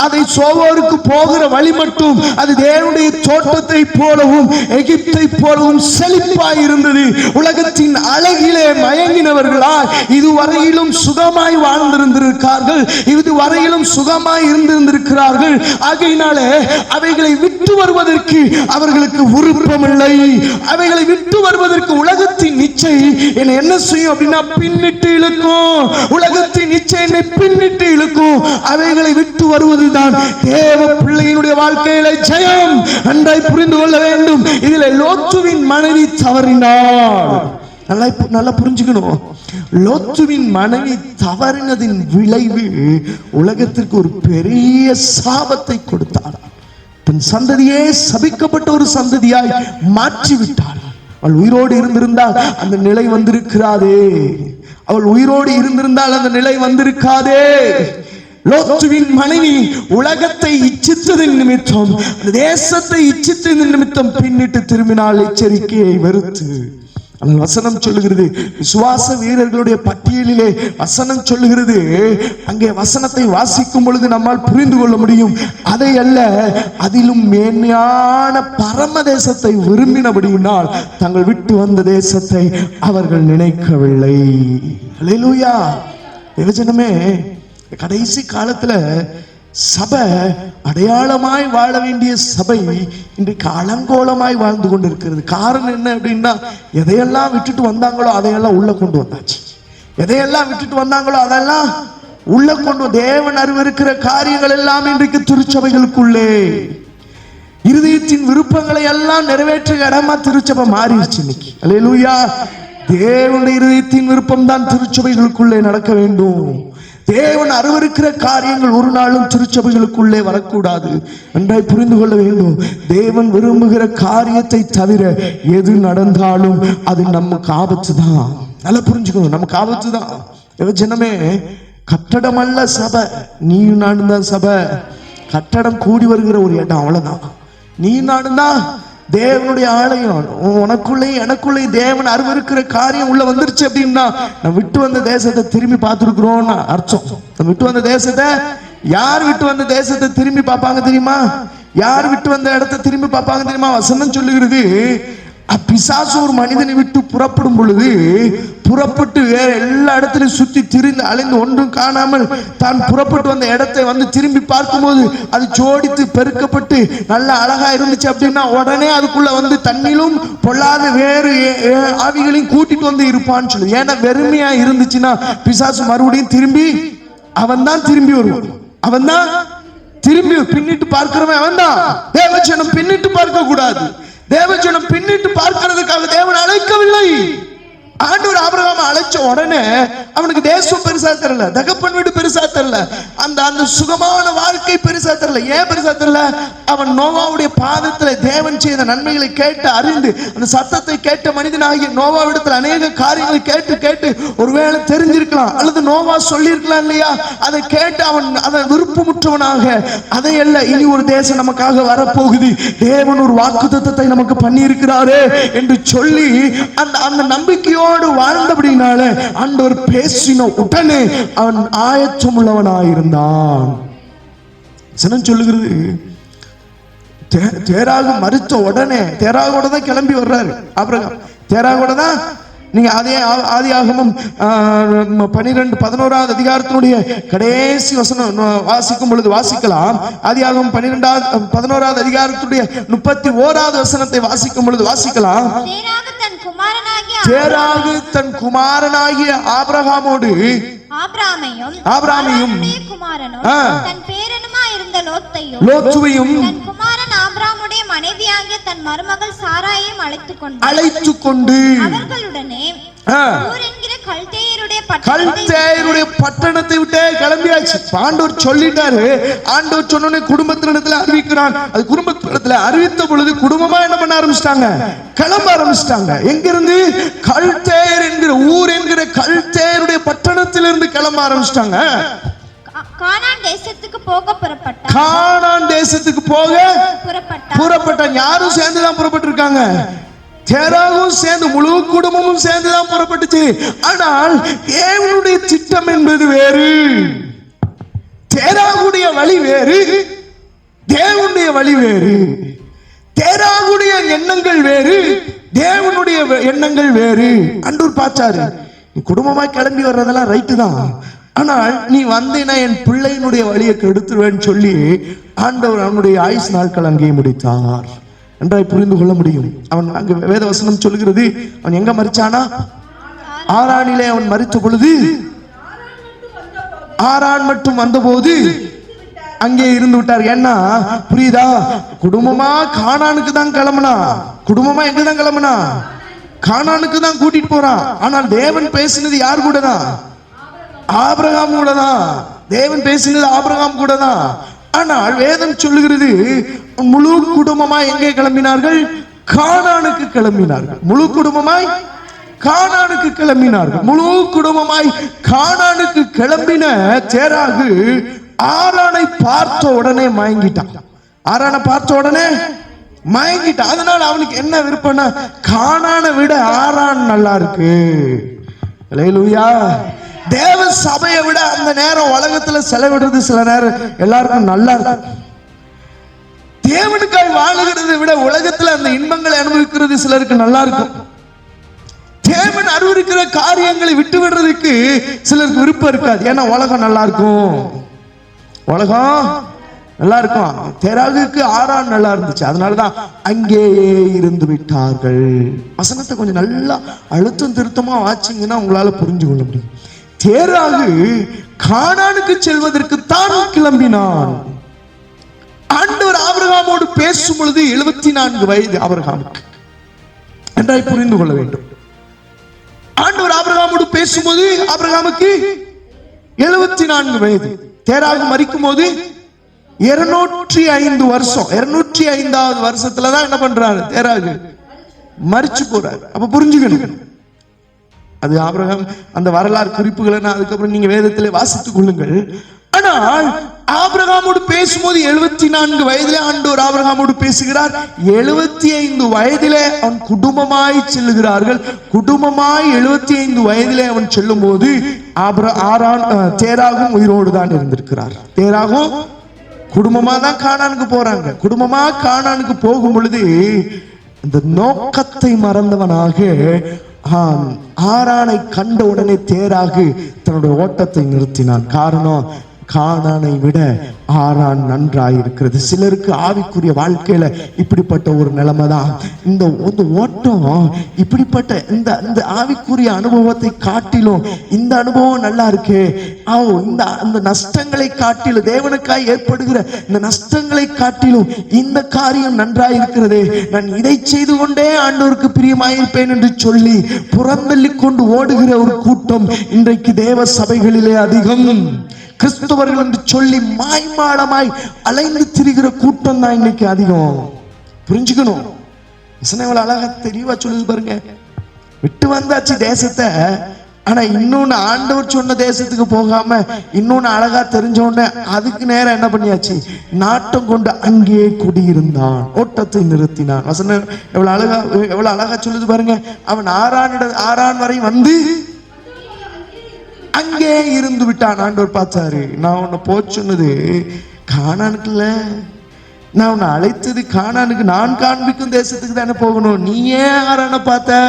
அதை சோவாருக்கு போகிற வழி மட்டும் அது தேவனுடைய தோட்டத்தை போலவும் எகிப்தை போலவும் செழிப்பாய் இருந்தது. உலகத்தின் அழகிலே மயங்கினவர்களாய் இதுவரையிலும் சுகமாய் வாழ்ந்திருந்திருக்கார்கள், இதுவரையிலும் சுகமாய் இருந்திருக்கிறார்கள். ஆகையினாலே அவைகளை விட்டு வருவதற்கு அவர்களுக்கு விருப்பமில்லை. அவைகளை விட்டு வருவதற்கு உலகத்தின் இச்சை என்னை என்ன செய்யும் அப்படின்னா பின்னிட்டு இழுக்கும். உலகத்தின் இச்சை என்னை பின்னிட்டு இழுக்கும். அவைகளை விட்டு வருவதுதான் தேவ பிள்ளையினுடைய வாழ்க்கையில ஜெயம். நன்றாய் புரிந்து கொள்ள வேண்டும். இதில் லோத்துவின் மனைவி தவறினாள். நல்லா புரிஞ்சுக்கணும். லோத்துவின் மனைவி தவறினதின் விளைவு உலகத்திற்கு ஒரு பெரிய சாபத்தை கொடுத்தார். தன் சந்ததியே சபிக்கப்பட்ட ஒரு சந்ததியாய் மாற்றிவிட்டாள். அவள் உயிரோடு இருந்திருந்தால் அந்த நிலை வந்திருக்கிறாதே. அவள் உயிரோடு இருந்திருந்தால் அந்த நிலை வந்திருக்காதே. லோத்துவின் மனைவி உலகத்தை இச்சித்ததின் நிமித்தம், தேசத்தை இச்சித்ததின் நிமித்தம் பின்னிட்டு திரும்பினாள். எச்சரிக்கையை வெறுத்து. ஆனால் வசனம் சொல்லுகிறது, விசுவாச வீரர்களுடைய பட்டியலிலே வசனம் சொல்லுகிறது, அங்கே வசனத்தை வாசிக்கும் பொழுது நம்மால் புரிந்து கொள்ள முடியும். அதை அல்ல, அதிலும் மேன்மையான பரம தேசத்தை விரும்பினபடியினால் தங்கள் விட்டு வந்த தேசத்தை அவர்கள் நினைக்கவில்லை. அல்லேலூயா. தேவஜனமே, கடைசி காலத்துல சபை அடையாளமாய் வாழ வேண்டிய சபை இன்றைக்கு அலங்கோலமாய் வாழ்ந்து கொண்டிருக்கிறது. காரணம் என்ன அப்படின்னா, எதையெல்லாம் விட்டுட்டு வந்தாங்களோ அதையெல்லாம் உள்ள கொண்டு வந்தாச்சு. எதையெல்லாம் விட்டுட்டு வந்தாங்களோ அதெல்லாம் உள்ள கொண்டு, தேவன் அறிவிருக்கிற காரியங்கள் எல்லாம் இன்றைக்கு திருச்சபைகளுக்குள்ளே, இருதயத்தின் விருப்பங்களை எல்லாம் நிறைவேற்ற இடமா திருச்சபை மாறிடுச்சு இன்னைக்கு. அல்லேலூயா. தேவனுடைய இருதயத்தின் விருப்பம் தான் திருச்சபைகளுக்குள்ளே நடக்க வேண்டும். தேவன் அறிவிருக்கிற காரியங்கள் ஒரு நாளும் திருச்சபைகளுக்குள்ளே வரக்கூடாது. நன்றாய் புரிந்து கொள்ள வேண்டும். தேவன் விரும்புகிற காரியத்தை தவிர எது நடந்தாலும் அது நமக்கு ஆபத்து தான். நல்லா புரிஞ்சுக்கணும், நமக்கு ஆபத்து தான். ஜனமே, கட்டடம் அல்ல சபை, நீ நானும் தான் சபை. கட்டடம் கூடி வருகிற ஒரு இடம், அவ்வளவுதான். நீ நானும் தான் தேவனுடைய ஆலயம் உனக்குள்ளே எனக்குள்ளே தேவன் அருவருக்கிற காரியம் உள்ள வந்துருச்சு அப்படின்னா நம்ம விட்டு வந்த தேசத்தை திரும்பி பார்த்துருக்கிறோம்னு அர்த்தம். நம்ம விட்டு வந்த தேசத்தை, யார் விட்டு வந்த தேசத்தை திரும்பி பார்ப்பாங்க தெரியுமா? யார் விட்டு வந்த இடத்தை திரும்பி பார்ப்பாங்க தெரியுமா? வசனம் சொல்லுகிறது, பிசாசு ஒரு மனிதனை விட்டு புறப்படும் பொழுது புறப்பட்டு வேற எல்லா இடத்திலும் சுத்தி திரிந்து அலைந்து ஒன்றும் காணாமல் தான் புறப்பட்டு வந்த இடத்தை வந்து திரும்பி பார்க்கும்போது அது ஜோடித்து பெருக்கப்பட்டு நல்ல அழகா இருந்துச்சு அப்படின்னா உடனே அதுக்குள்ள வந்து தண்ணிலும் பொல்லாத வேறு ஆவிகளையும் கூட்டிட்டு வந்து இருப்பான்னு சொல்லு. ஏன்னா வெறுமையா இருந்துச்சுன்னா பிசாசு மறுபடியும் திரும்பி அவன் தான் திரும்பி வருவான். அவன் தான் திரும்பி பின்னிட்டு பார்க்கிறவன் அவன் தான். தேவஜனம் பின்னிட்டு பார்க்க கூடாது. தேவஜனம் பின்னிட்டு பார்க்கிறதுக்காக தேவன் அழைக்கவில்லை. ஆண்டவர் ஆபிரகாமை அழைச்ச உடனே அவனுக்கு தேசம் பெருசா தெரியல, தகப்பன் வீடு பெருசா தெரியல, அந்த சுகமான வாழ்க்கை பெருசா தெரியல. ஏன் பெருசா தெரியல? அவன் நோவாவுடைய பாதத்துல தேவன் செய்த நன்மைகளை கேட்டு அறிந்து அந்த சத்தத்தை கேட்ட மனிதனாகிய நோவாவிடத்துல அநேக காரியங்களை கேட்டு கேட்டு ஒருவேளை தெரிஞ்சிருக்கலாம், அல்லது நோவா சொல்லியிருக்கலாம் இல்லையா? அதை கேட்டு அவன் அதை விருப்பமுற்றவனாக அதை அல்ல, இனி ஒரு தேசம் நமக்காக வரப்போகுது, தேவன் ஒரு வாக்குத்தத்தத்தை நமக்கு பண்ணி இருக்கிறாரே என்று சொல்லி அந்த நம்பிக்கையோடு வாழ்ந்தபடினால ஆண்டவர் பேசின உடனே அவன் ஆயத்தம் உள்ளவனாயிருந்தான். சொல்லுகிறது, தேராக மறுத்த உடனே தேராகோட தான் கிளம்பி வர்றாரு ஆபிரகாம். தேராகோட தான் நீங்க அதே ஆதியாகமம் 12-11 அதிகாரத்தினுடைய கடைசி வசனம் வாசிக்கும் பொழுது வாசிக்கலாம். ஆதியாகமம் 12-11 அதிகாரத்துடைய 31வது வசனத்தை வாசிக்கும் பொழுது வாசிக்கலாம். தேராகு தன் குமாரனாகிய ஆபிரகாமோடு ஆபிரகாமையும் லோத்துவையும் குமாரன் ஆபிரகாமுடைய மனைவியாகிய தன் மருமகள் சாராயையும் அழைத்துக் கொண்டு அவர்களுடனே கல்தேயருடைய பட்டணத்தை விட்டே கிளம்பியாச்சு. ஆண்டவர் சொல்லிட்டாரு. ஆண்டவர் சொன்ன குடும்பத்தினிடத்துல அறிவிக்கிறான். அது குடும்பத்தினிடத்துல அறிவித்த பொழுது குடும்பமா என்ன பண்ண ஆரம்பிச்சிட்டாங்க? கிளம்ப ஆரம்பிச்சிட்டாங்க. எங்கிருந்து? கல்தேயர் என்கிற ஊர் என்கிற கல்தேயருடைய பட்டணத்திலிருந்து கிளம்ப ஆரம்பிச்சிட்டாங்க. கானான் தேசத்துக்கு போக புறப்பட்டான். யாரும் சேர்ந்துதான் புறப்பட்டு இருக்காங்க. தேராகும் சேர்ந்து முழு குடும்பமும் சேர்ந்துதான் புறப்பட்டுச்சு. ஆனால் தேவனுடைய திட்டம் என்பது வேறு. தேராகுடைய வழி வேறு, தேவனுடைய வழி வேறு. தேராகுடைய எண்ணங்கள் வேறு, தேவனுடைய எண்ணங்கள் வேறு. ஆண்டவர் பார்த்தாரு, நீ குடும்பமா கிளம்பி வர்றதெல்லாம் ரைட்டு தான், ஆனால் நீ வந்தேன்னா என் பிள்ளையினுடைய வழியை கெடுத்துருவேன்னு சொல்லி ஆண்டவர் அவனுடைய ஆயுஷ் நாட்கள் அங்கே முடித்தார் என்றாய் புரிந்து கொள்ள முடியும். அவன் அங்கு வேதவசனம் சொல்லுகிறது, அவன் எங்க மரிச்சானா? ஆரானிலே அவன் மரித்த பொழுது ஆரான் மட்டும் வந்தபோது அங்கே இருந்து விட்டார். ஏன்னா புரியுதா? குடும்பமா கானானுக்கு தான் கிளம்புனா. குடும்பமா எங்க தான் கிளம்புனா? கானானுக்கு தான் கூட்டிட்டு போறான். ஆனால் தேவன் பேசினது யார் கூட தான்? ஆபிரகாம் கூட தான். தேவன் பேசினது ஆபிரகாம் கூட தான். ஆனால் வேதம் சொல்லுகிறது, முழு குடும்பமாய் எங்கே கிளம்பினார்கள்? கானானுக்கு கிளம்பினார்கள். முழு குடும்பமாய் கானானுக்கு கிளம்பினார்கள். முழு குடும்பமாய் கானானுக்கு கிளம்பின தேராகு ஆரானை பார்த்த உடனே மயங்கிட்டான். ஆரானை பார்த்த உடனே மயங்கிட்டான். அதனால அவனுக்கு என்ன விருப்பம்னா, கானானை விட ஆரான் நல்லா இருக்கு. அல்லேலூயா. தேவ சபையை விட அந்த நேரம் உலகத்துல செலவிடுறது சில நேரம் எல்லாருக்கும் நல்லா இருக்கு. தேவனுக்காய் வாழுகிறதை விட உலகத்துல அந்த இன்பங்களை அனுபவிக்கிறது சிலருக்கு நல்லா இருக்கும். தேவன் அருவருக்கிற காரியங்களை விட்டு விடுறதுக்கு சிலருக்கு விருப்பம் இருக்காது. ஏன்னா உலகம் நல்லா இருக்கும், உலகம் நல்லா இருக்கும். தேராகுக்கு ஆரான் நல்லா இருந்துச்சு, அதனாலதான் அங்கேயே இருந்து விட்டார்கள். வசனத்தை கொஞ்சம் நல்லா அழுத்தம் திருத்தமா வாச்சிங்கன்னா உங்களால புரிஞ்சு கொள்ள முடியும். தேராகு கானானுக்கு செல்வதற்கு தான் கிளம்பினான். ஆண்டவர் ஆபிரகாமோடு பேசும் பொழுது 74 வயது ஆபிரகாமுக்கு என்றாய் புரிந்து கொள்ள வேண்டும். ஆண்டவர் ஆபிரகாமோடு பேசும்போது ஆபிரகாமுக்கு 74 வயது. தேராகு மரிக்கும் போது 205 வருஷம். 205வது வருஷத்துலதான் என்ன பண்றாரு? தேராகு மரிச்சு போறாரு. அப்ப புரிஞ்சுக்கணும், அது ஆபிரகாம் அந்த வரலாறு குறிப்புகளை அதுக்கப்புறம் நீங்க வேதத்திலே வாசித்துக் கொள்ளுங்கள். ஆனால் ஆபிரகாமோடு பேசும்போது 74 வயதிலே ஆண்டவர் ஆபிரகாமோடு பேசுகிறார். 75 வயதிலே அவன் குடும்பமாய் செல்லுகிறார்கள். குடும்பமாய் 75 வயதிலே அவன் செல்லும் போது தேராகும் உயிரோடு தான் இருந்திருக்கிறார். தேராகும் குடும்பமா தான் கானானுக்கு போறாங்க. குடும்பமா கானானுக்கு போகும் பொழுது இந்த நோக்கத்தை மறந்தவனாக ஆரானை கண்ட உடனே தேராகு தன்னுடைய ஓட்டத்தை நிறுத்தினான். காரணம், கானானை விட ஆரான் நன்றாய் இருக்கிறது. சிலருக்கு ஆவிக்குரிய வாழ்க்கையில இப்படிப்பட்ட ஒரு நிலைமை தான். இந்த ஓட்டம் இப்படிப்பட்ட இந்த ஆவிக்குரிய அனுபவத்தை காட்டிலும் இந்த அனுபவம் நல்லா இருக்கு. இந்த நஷ்டங்களை காட்டிலும், தேவனுக்காய் ஏற்படுகிற இந்த நஷ்டங்களை காட்டிலும் இந்த காரியம் நன்றாய் இருக்கிறது. நான் இதை செய்து கொண்டே ஆண்டவருக்கு பிரியமாயிருப்பேன் என்று சொல்லி புறந்தள்ளி கொண்டு ஓடுகிற ஒரு கூட்டம் இன்றைக்கு தேவ சபைகளிலே அதிகம். கிறிஸ்தவர்கள் என்று சொல்லி மாய்மாடமாய் அலைந்து திரிகிற கூட்டம் தான் இன்னைக்கு அதிகம். புரிஞ்சுக்கணும். இவ்வளவு அழகா தெளிவா சொல்லுது பாருங்க. விட்டு வந்தாச்சு தேசத்தை, ஆனா இன்னொன்னு ஆண்டவர் சொன்ன தேசத்துக்கு போகாம இன்னொன்னு அழகா தெரிஞ்சோன்னு அதுக்கு நேரம் என்ன பண்ணியாச்சு, நாட்டம் கொண்டு அங்கே குடியிருந்தான், ஓட்டத்தை நிறுத்தினான். வசனம் எவ்வளவு அழகா சொல்லுது பாருங்க. அவன் ஆரான் வரை வந்து அங்கே இருந்து விட்டான். ஆண்டவர் பார்த்தாரு, நான் உன்னை போச்சுன்னது கானானுக்குல, நான் உன்னை அழைத்தது கானானுக்கு, நான் காண்பிக்கும் தேசத்துக்கு தானே போகணும். நீ ஏன் ஆரான பார்த்த?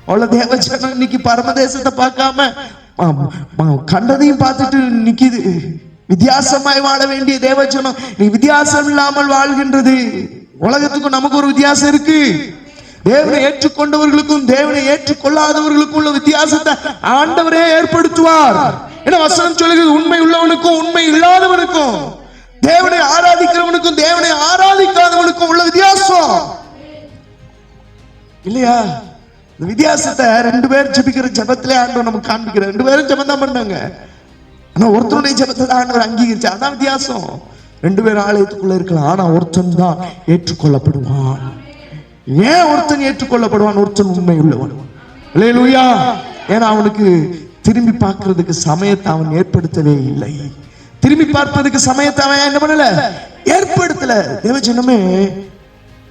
அவ்வளவு தேவஜனம் இன்னைக்கு பரமதேசத்தை பார்க்காம கண்டதையும் பார்த்துட்டு நிக்குது. வித்தியாசமாய் வாழ வேண்டிய தேவஜனம் நீ வித்தியாசம் இல்லாமல் வாழ்கின்றது. உலகத்துக்கும் நமக்கு ஒரு வித்தியாசம் இருக்கு. தேவனை ஏற்றுக்கொண்டவர்களுக்கும் தேவனை ஏற்றுக்கொள்ளாதவர்களுக்கும் உள்ள வித்தியாசத்தை ஆண்டவரே ஏற்படுத்துவார். ஏன்னா வசனம் சொல்லுகிறது, உண்மை உள்ளவனுக்கும் உண்மை இல்லாதவனுக்கும், தேவனை ஆராதிக்கிறவனுக்கும் தேவனை ஆராதிக்காதவனுக்கும் உள்ள வித்தியாசம் இல்லையா? இந்த வித்தியாசத்தை 2 பேர் ஜெபிக்கிற ஜெபத்திலே ஆண்டவர் நமக்கு காண்பிக்கிற. 2 பேரும் ஜெபம் தான் பண்ணாங்க, ஆனா ஒருத்தருடைய ஜெபத்தை தான் ஆண்டவர் அங்கீகரிச்சு. அதான் வித்தியாசம். 2 பேர் ஆலயத்துக்குள்ள இருக்கலாம், ஆனா ஒருத்தன் தான் ஏற்றுக்கொள்ளப்படுவான். ஏன் ஒருத்தன் ஏற்றுக்கொள்ளப்படுவான்? ஒருத்தன் உண்மை உள்ளவன். அல்லேலூயா. ஏன்னா அவனுக்கு திரும்பி பார்க்கிறதுக்கு சமயத்தை அவன் ஏற்படுத்தவே இல்லை. திரும்பி பார்ப்பதற்கு சமயத்தை அவன் என்ன பண்ணல, ஏற்படுத்தல. தேவஜனமே,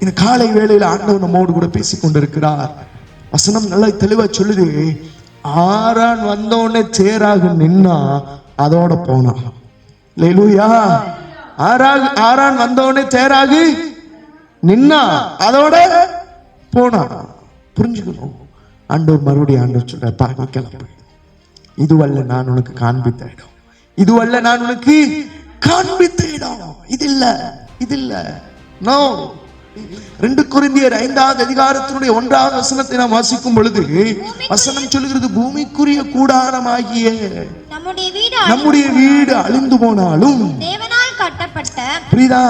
இந்த காலை வேளையில ஆண்டவர் நம்மோடு கூட பேசிக் கொண்டிருக்கிறார். வசனம் நல்லா தெளிவா சொல்லுது, ஆரான் வந்தோடனே சேராக நின்னா அதோட போனான். அல்லேலூயா. ஆரான் வந்தோடனே சேராகு நின்னா அதோட போனா. புரிஞ்சுக்கணும். ஆண்டவர் மறுபடியும் ஆண்டவர் சொல்ற, பாருங்க கிளம்பு, இதுவல்ல நான் உனக்கு காண்பித்த இடம், இதுவல்ல நான் உனக்கு காண்பித்த இடம், இது இல்ல. நோ. 2 கொரிந்தியர் 5வது அதிகாரத்தினுடைய 1வது வசனத்தை நாம் வாசிக்கும் பொழுது வசனம் சொல்லுகிறது, பூமிக்குரிய கூடாரமாகிய நம்முடைய வீடு அழிந்து போனாலும் தேவனால் கட்டப்பட்ட. புரியுதா?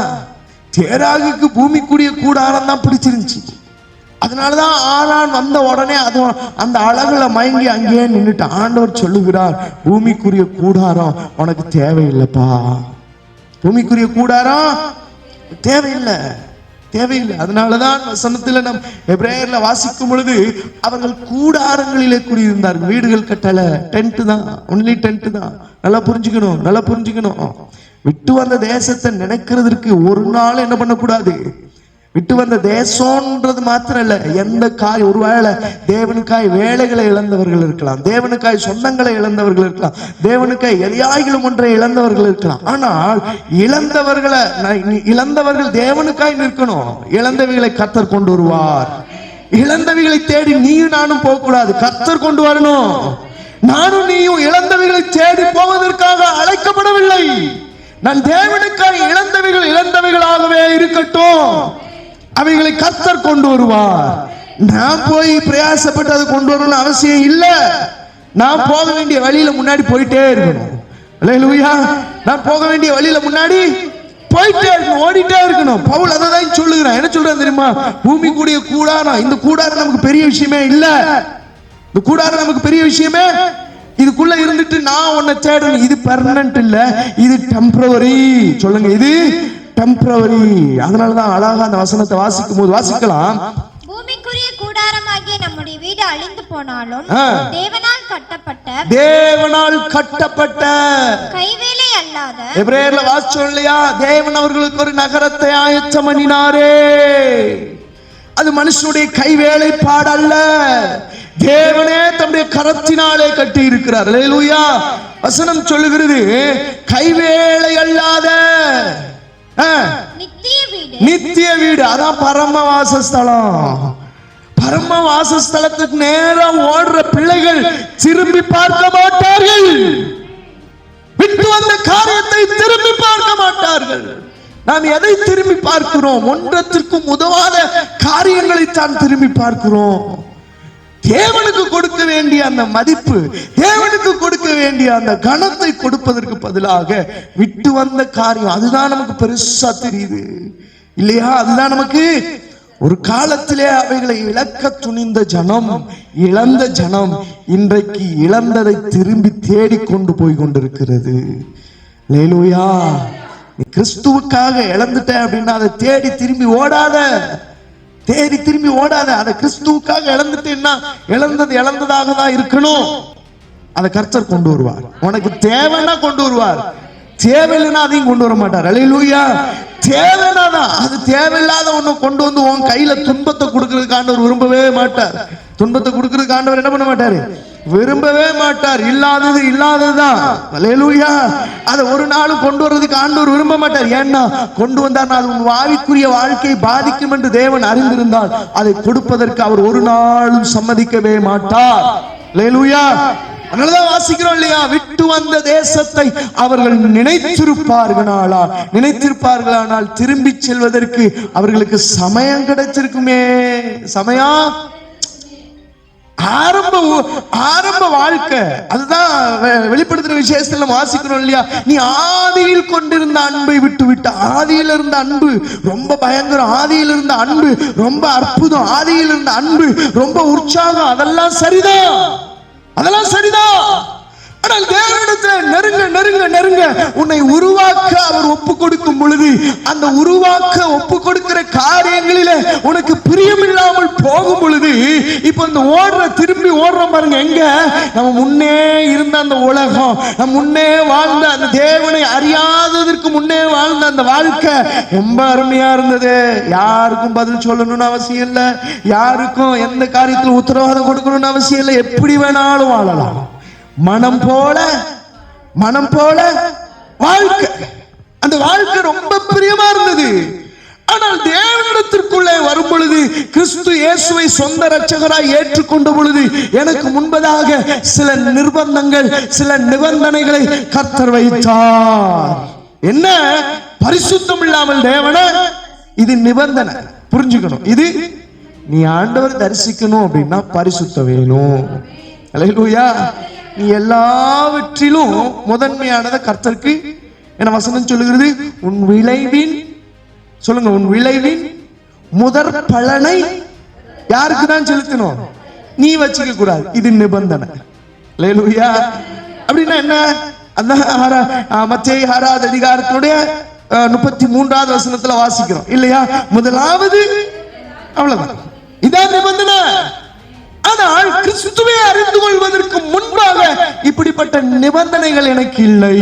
தேராகுக்கு பூமிக்குரிய கூடாரம் தான் பிடிச்சிருந்துச்சு. அதனாலதான் ஆரான் வந்த உடனே அந்த அழகுல மயங்கி அங்கேயே நின்றுட்டு ஆண்டவர் சொல்லுகிறார், பூமிக்குரிய கூடாரம் உனக்கு தேவையில்லைப்பா. பூமிக்குரிய கூடாரம் தேவையில்லை. அதனாலதான் வசனத்துல நம் எபிரேயர்ல வாசிக்கும் பொழுது அவர்கள் கூடாரங்களிலே குடியிருந்தார்கள். வீடுகள் கட்டல, டென்ட் தான், ஒன்லி டென்ட் தான். நல்லா புரிஞ்சுக்கணும். விட்டு வந்த தேசத்தை நினைக்கிறதுக்கு ஒரு நாள் என்ன பண்ணக்கூடாது. விட்டு வந்த தேசம்ன்றது மாத்திரம் இல்ல, எந்த காய், ஒருவேளை தேவனுக்காய் வேலைகளை இழந்தவர்கள் இருக்கலாம், தேவனுக்காய் சொந்தங்களை இழந்தவர்கள் இருக்கலாம், தேவனுக்காய் எரியாய்களும் ஒன்றை இழந்தவர்கள் இருக்கலாம். ஆனால் இழந்தவர்கள் தேவனுக்காய் நிற்கணும். இழந்தவைகளை கர்த்தர் கொண்டு வருவார். இழந்தவைகளை தேடி நீயும் நானும் போக கூடாது, கர்த்தர் கொண்டு வரணும். நானும் நீயும் இழந்தவைகளை தேடி போவதற்காக அழைக்கப்படவில்லை. நான் தேவனுக்காய் இழந்தவைகளாகவே இருக்கட்டும், அவைகளை கர்த்தர் கொண்டு வருவார். நான் போய் பிரயாசப்பட்டு அதை கொண்டு வரணும்னு அவசியம் இல்லை. நான் போக வேண்டிய வழியில முன்னாடி போயிட்டே இருக்கணும். அல்லேலூயா. நான் போக வேண்டிய வழியில முன்னாடி போயிட்டே இருக்கணும், ஓடிட்டே இருக்கணும். பவுல் அதை தான் சொல்லுகிறேன். என்ன சொல்றேன் தெரியுமா? பூமி கூடிய கூடாரம், இந்த கூடாரம் நமக்கு பெரிய விஷயமே இல்ல. இந்த கூடாரம் நமக்கு பெரிய விஷயமே, இதுக்குள்ள இருந்துட்டு நான் உன்னை தேடணும், இது பெர்மனன்ட் இல்ல, இது டெம்பரவரி. சொல்லுங்க, இது டெம்பரவரி. அதனாலதான் அழகா அந்த வசனத்தை வாசிக்கும் போது வாசிக்கலாம், பூமிக்குரிய கூடாரமாகிய நம்முடைய வீடு அழிந்து போனாலும் தேவனால் கட்டப்பட்ட கைவேலை அல்ல அல்லாத எபிரேயர்ல வாசிச்சோம் இல்லையா, தேவன் அவர்களுக்கு ஒரு நகரத்தை ஆயத்தம் பண்ணினாரே. அது மனுஷனுடைய கைவேலைப்பாடு அல்ல, தேவனே தம்முடைய கரத்தினாலே கட்டி இருக்கிறார். அல்லேலூயா. வசனம் சொல்லுகிறது கைவேலை அல்லாத நித்திய வீடு. அதான் பரம வாசஸ்தலம். பரம வாசஸ்தலத்துக்கு நேரம் ஓடுற பிள்ளைகள் திரும்பி பார்க்க மாட்டார்கள். விட்டு வந்த காரியத்தை திரும்பி பார்க்க மாட்டார்கள். நாம் எதை திரும்பி பார்க்கிறோம்? ஒன்றத்திற்கும் உதவாத காரியங்களை தான் திரும்பி பார்க்கிறோம். தேவனுக்கு கொடுக்க வேண்டிய அந்த மதிப்பு, தேவனுக்கு கொடுக்க வேண்டிய அந்த கனத்தை கொடுப்பதற்கு பதிலாக விட்டு வந்த காரியம், அதுதான் நமக்கு பெருசா தெரியுது இல்லையா? அதுதான் நமக்கு ஒரு காலத்திலே அவைகளை இழக்க துணிந்த ஜனம், இழந்த ஜனம் இன்றைக்கு இழந்ததை திரும்பி தேடிக்கொண்டு போய் கொண்டிருக்கிறது. அல்லேலூயா. நீ கிறிஸ்துவுக்காக இழந்துட்ட அப்படின்னா அதை தேடி திரும்பி ஓடாத, தேடி திரும்பி ஓடாத. அதை கிறிஸ்துவுக்காக இழந்துட்டேன்னா இழந்தது இழந்ததாக தான் இருக்கணும். அதை கர்த்தர் கொண்டு வருவார். உனக்கு தேவைன்னா கொண்டு வருவார், தேவையில்லைன்னா அதையும் கொண்டு வர மாட்டார். அல்லேலூயா. தேவைனாதான். அது தேவையில்லாத ஒண்ணு கொண்டு வந்து உன் கையில துன்பத்தை கொடுக்கறதுக்கு ஆண்டவர் விரும்பவே மாட்டார். துன்பத்தை கொடுக்கறதுக்கு ஆண்டவர் என்ன பண்ண மாட்டாரு? விரும்பவே மாட்டார். இல்லாதது இல்லாததுதான். அல்லேலூயா. அதை ஒரு நாள் கொண்டு வர்றதுக்கு ஆண்டவர் விரும்ப மாட்டார். ஏன்னா கொண்டு வந்தார் அது உன் ஆவிக்குரிய வாழ்க்கையை பாதிக்கும் என்று தேவன் அறிந்திருந்தால் அதை கொடுப்பதற்கு அவர் ஒரு நாளும் சம்மதிக்கவே மாட்டார். அல்லேலூயா. அதனாலதான் வாசிக்கிறோம் இல்லையா, விட்டு வந்த தேசத்தை அவர்கள் நினைத்திருப்பார்களானால் திரும்பி செல்வதற்கு அவர்களுக்கு சமயம் கிடைச்சிருக்குமே. சமயம் ஆரம்ப வாழ்க்கை. அதுதான் வெளிப்படுத்துற விசேஷத்துல வாசிக்கிறோம் இல்லையா, நீ ஆதியில் கொண்டிருந்த அன்பை விட்டு விட்ட. ஆதியில் இருந்த அன்பு ரொம்ப பயங்கரம், ஆதியில் இருந்த அன்பு ரொம்ப அற்புதம், ஆதியில் இருந்த அன்பு ரொம்ப உற்சாகம். அதெல்லாம் சரிதான், அதெல்லாம் சரிதான். ஆனால் தேவனிடத்தில் நெருங்க நெருங்க நெருங்க உன்னை உருவாக்க அவர் ஒப்பு கொடுக்கும் பொழுது, அந்த உருவாக்க ஒப்பு கொடுக்கிற காரியங்களில உனக்கு பிரியமில்லாமல் போகும் பொழுது, இப்ப இந்த திரும்பி ஓடுறோம் பாருங்க. எங்க நம்ம முன்னே இருந்த அந்த உலகம், நம்ம முன்னே வாழ்ந்த அந்த தேவனை அறியாததற்கு முன்னே வாழ்ந்த அந்த வாழ்க்கை ரொம்ப அருமையா இருந்தது. யாருக்கும் பதில் சொல்லணும்னு அவசியம் இல்லை, யாருக்கும் எந்த காரியத்தில் உத்தரவாதம் கொடுக்கணும்னு அவசியம் இல்லை. எப்படி வேணாலும் வாழலாம். மனம் போல வாழ்க்கை. அந்த வாழ்க்கை ரொம்ப பிரியமா இருந்தது. ஆனால் தேவனிடத்திற்குள்ளே வரும் பொழுது, கிறிஸ்து இயேசுவை சொந்த இரட்சகராய் ஏற்றுக்கொண்ட பொழுது, எனக்கு முன்பதாக சில நிர்பந்தங்கள், சில நிபந்தனைகளை கர்த்தர் வைத்தார். என்ன? பரிசுத்தம் இல்லாமல் தேவன, இது நிபந்தனை. புரிஞ்சுக்கணும். இது நீ ஆண்டவர் தரிசிக்கணும் அப்படின்னா பரிசுத்தம் வேணும். அல்லேலூயா. நீ எல்லாவற்றிலும் முதன்மையானதை கர்த்தருக்கு என்ன வசனம் சொல்லுகிறது? உன் விளைவின், சொல்லுங்க, உன் விளைவின் முதற் பலனை யாருக்கு தான் செலுத்தணும்? நீ வச்சுக்க கூடாது. இது நிபந்தனை. அல்லேலூயா. அப்படின்னா என்ன? அதான் மத்தேயு 6வது அதிகாரத்துடைய 33வது வசனத்துல வாசிக்கிறோம் இல்லையா? முதலாவது அவ்வளவுதான், இதான் நிபந்தனை. ஆனால் கிறிஸ்துவை அறிந்து கொள்வதற்கு முன்பாக இப்படிப்பட்ட நிபந்தனைகள் எனக்கு இல்லை.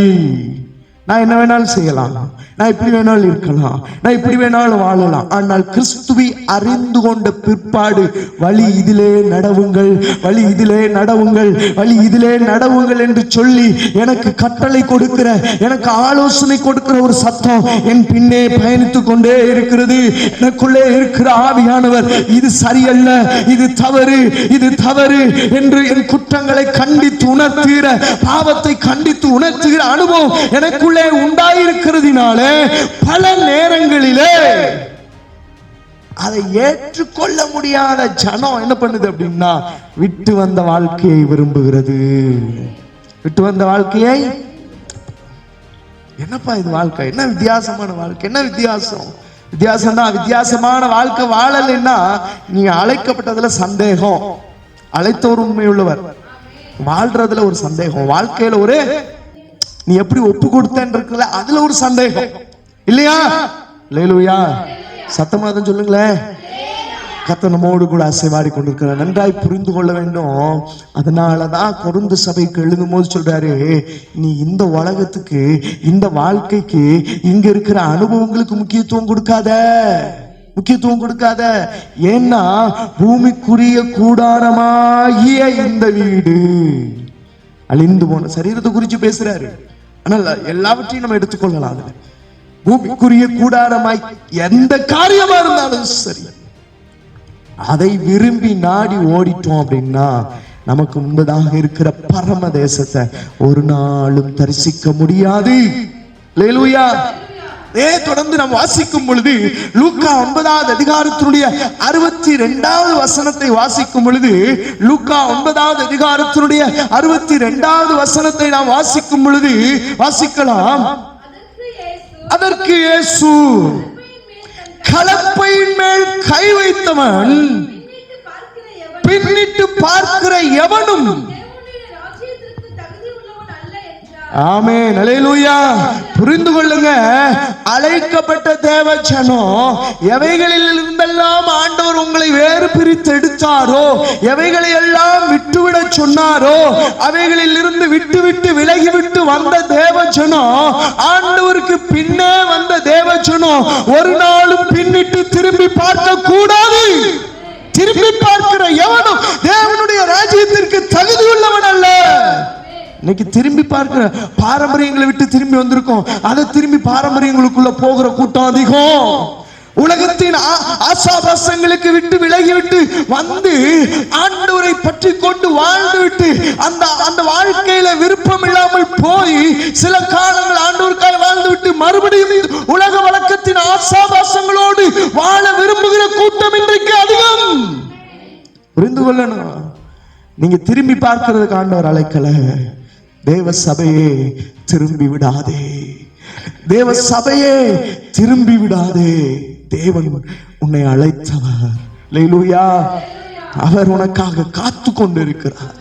நான் என்ன வேணாலும் செய்யலாம், நான் இப்படி வேணாலும் இருக்கலாம், நான் இப்படி வேணாலும் வாழலாம். ஆனால் கிறிஸ்துவை அறிந்து கொண்ட பிற்பாடு வழி இதிலே நடவுங்கள், வழி இதிலே நடவுங்கள், வழி இதிலே நடவுங்கள் என்று சொல்லி எனக்கு கட்டளை கொடுக்கிற, எனக்கு ஆலோசனை கொடுக்கிற ஒரு சத்தம் என் பின்னே பயணித்துக் கொண்டே இருக்கிறது. எனக்குள்ளே இருக்கிற ஆவியானவர் இது சரியல்ல, இது தவறு, இது தவறு என்று என் குற்றங்களை கண்டித்து உணர்த்துகிற, பாவத்தை கண்டித்து உணர்த்துகிற அனுபவம் எனக்குள்ளே உண்டாயிருக்கிறதுனால பல நேரங்களிலே அதை ஏற்றுக்கொள்ள முடியாத ஜனம் என்ன பண்ணுது அப்படின்னா, விட்டு வந்த வாழ்க்கையை விரும்புகிறது. விட்டு வந்த வாழ்க்கையை, என்னப்பா இது வாழ்க்கை, என்ன வித்தியாசமான வாழ்க்கை, என்ன வித்தியாசம் தான். வித்தியாசமான வாழ்க்கை வாழலைன்னா நீ அழைக்கப்பட்டதுல சந்தேகம், அழைத்தவர் உண்மை உள்ளவர், வாழ்றதுல ஒரு சந்தேகம், வாழ்க்கையில ஒரு நீ எப்படி ஒப்பு கொடுத்தேன் அதுல ஒரு சந்தேகம் இல்லையா? அல்லேலூயா. சத்தமா தான் சொல்லுங்களேன். கர்த்தர் நம்மோடு கூட அசைவாடி கொண்டிருக்கிறார். நன்றாய் புரிந்து கொள்ள வேண்டும். அதனாலதான் கொரிந்து சபைக்கு எழுதும் போது சொல்றாரு, நீ இந்த உலகத்துக்கு, இந்த வாழ்க்கைக்கு, இங்க இருக்கிற அனுபவங்களுக்கு முக்கியத்துவம் கொடுக்காத. ஏன்னா பூமிக்குரிய கூடாரமாகிய இந்த வீடு அழிந்து போன சரீரத்தை குறிச்சு பேசுறாரு. ஆனால் எல்லாவற்றையும் நம்ம எடுத்துக்கொள்ளலாம். பூமிக்குரிய கூடாரமாய் எந்த காரியமா இருந்தாலும் சரி, அதை விரும்பி நாடி ஓடிட்டோம் அப்படின்னா நமக்கு முன்பதாக இருக்கிற பரம தேசத்தை ஒரு நாளும் தரிசிக்க முடியாது. அல்லேலூயா. தொடர்ந்து நாம் வாசிக்கும் பொழுது லூக்கா 9வது அதிகாரத்தினுடைய 62வது வசனத்தை வாசிக்கும் பொழுது, லூக்கா 9வது அதிகாரத்தினுடைய 62வது வசனத்தை நாம் வாசிக்கும் பொழுது வாசிக்கலாம். அதற்கு இயேசு, கலப்பையின் மேல் கை வைத்தவன் பின்னிட்டு பார்க்கிற எவனும். ஆமென், அல்லேலூயா. புரிந்து கொள்ளுங்க, அழைக்கப்பட்ட தேவஜனம், எவைகளில் இருந்தெல்லாம் ஆண்டவர் உங்களை வேறு பிரித்து எடுத்தாரோ, எவைகளை எல்லாம் விட்டுவிட சொன்னாரோ, அவைகளில் இருந்து விட்டு விலகிவிட்டு வந்த தேவஜனம், ஆண்டவருக்கு பின்னே வந்த தேவஜனம் ஒரு நாளும் பின்னிட்டு திரும்பி பார்க்க கூடாது. திரும்பி பார்க்கிற எவனும் தேவனுடைய ராஜ்யத்திற்கு தகுதி உள்ளவன் அல்ல. இன்னைக்கு திரும்பி பார்க்கிற பாரம்பரியங்களை விட்டு திரும்பி வந்திருக்கோம். அதை திரும்பி பாரம்பரியங்களுக்குள்ள போகிற கூட்டம் அதிகம். உலகத்தின் ஆசாபாசங்களுக்கு விட்டு விலகிவிட்டு வந்து ஆண்டவரை பற்றி கொண்டு வாழ்ந்து விட்டு அந்த வாழ்க்கையில விருப்பம் இல்லாமல் போய் சில காலங்கள் ஆண்டவருக்காய் வாழ்ந்து விட்டு மறுபடியும் உலக வழக்கத்தின் ஆசாபாசங்களோடு வாழ விரும்புகிற கூட்டம் இன்றைக்கு அதிகம். புரிந்து கொள்ளணும். நீங்க திரும்பி பார்க்கிறதுக்கு ஆண்டவர் அழைக்கல. தேவ சபையே திரும்பி விடாதே. தேவ சபையே திரும்பி விடாதே. தேவன் உன்னை அழைத்தவர். அல்லேலூயா. அவர் உனக்காக காத்து கொண்டு இருக்கிறார்.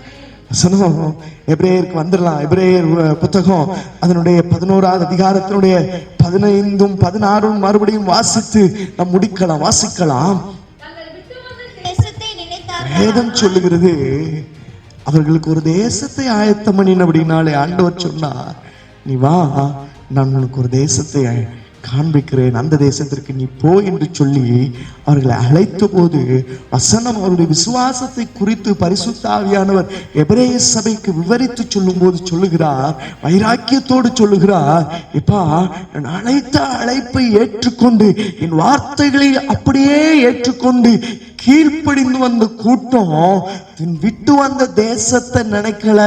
எபிரேயருக்கு வந்துடலாம். எபிரேயர் புத்தகம் அதனுடைய 11வது அதிகாரத்தினுடைய 15ம் 16ம் மறுபடியும் வாசித்து நாம் முடிக்கலாம். வாசிக்கலாம். வேதம் சொல்லுகிறது, அவர்களுக்கு ஒரு தேசத்தை ஆயத்தம் பண்ணின அப்படின்னாலே ஆண்டவர் சொன்னார், நீ வா, நான் உனக்கு ஒரு தேசத்தை காண்பிக்கிறேன், அந்த தேசத்திற்கு நீ போ என்று சொல்லி அவர்களை அழைத்த போது வசனம் அவருடைய விசுவாசத்தை குறித்து பரிசுத்த ஆவியானவர் எபிரேய சபைக்கு விவரித்து சொல்லும் போது சொல்லுகிறார், வைராக்கியத்தோடு சொல்லுகிறார், இப்பா நான் அழைத்த அழைப்பை ஏற்றுக்கொண்டு என் வார்த்தைகளை அப்படியே ஏற்றுக்கொண்டு கீழ்ப்படிந்து வந்த கூட்டம் விட்டு வந்த தேசத்தை நினைக்கல.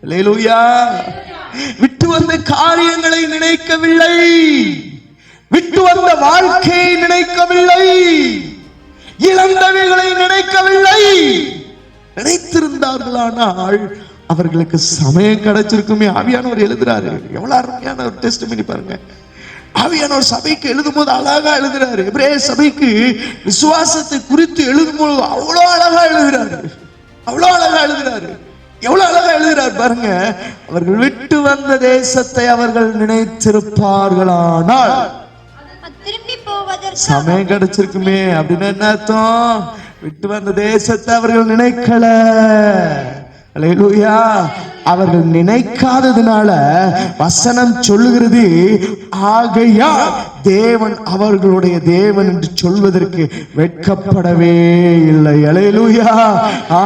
அல்லேலூயா. விட்டு வந்த காரியங்களை நினைக்கவில்லை, விட்டு வந்த வாழ்க்கையை நினைக்கவில்லை, இழந்தவைகளை நினைக்கவில்லை. நினைத்திருந்தார்களானால் அவர்களுக்கு சமயம் கிடைச்சிருக்குமே. ஆவியானவர் எழுதுறாரு, எவ்வளவு அருமையான ஒரு டெஸ்ட் பண்ணி பாருங்க. ஆவியானவர் சபைக்கு எழுதும் போது அழகா எழுதுறாரு. எபிரேய சபைக்கு விசுவாசத்தை குறித்து எழுதும் போது அவ்வளோ அழகா எழுதுறாரு, அவ்வளோ அழகா எழுதுறாரு. எவ்வளவு அழகா எழுதுறார் பாருங்க. அவர்கள் விட்டு வந்த தேசத்தை அவர்கள் நினைத்திருப்பார்களானால் சமயம் கிடைச்சிருக்குமே. அப்படின்னு என்ன அர்த்தம்? விட்டு வந்த தேசத்தை அவர்கள் நினைக்கல. அல்லேலூயா. அவர்கள் நினைக்காததுனால வசனம் சொல்லுகிறது, ஆகையால் தேவன் அவர்களுடைய தேவன் என்று சொல்வதற்கு வெட்கப்படவே இல்லை. அல்லேலூயா.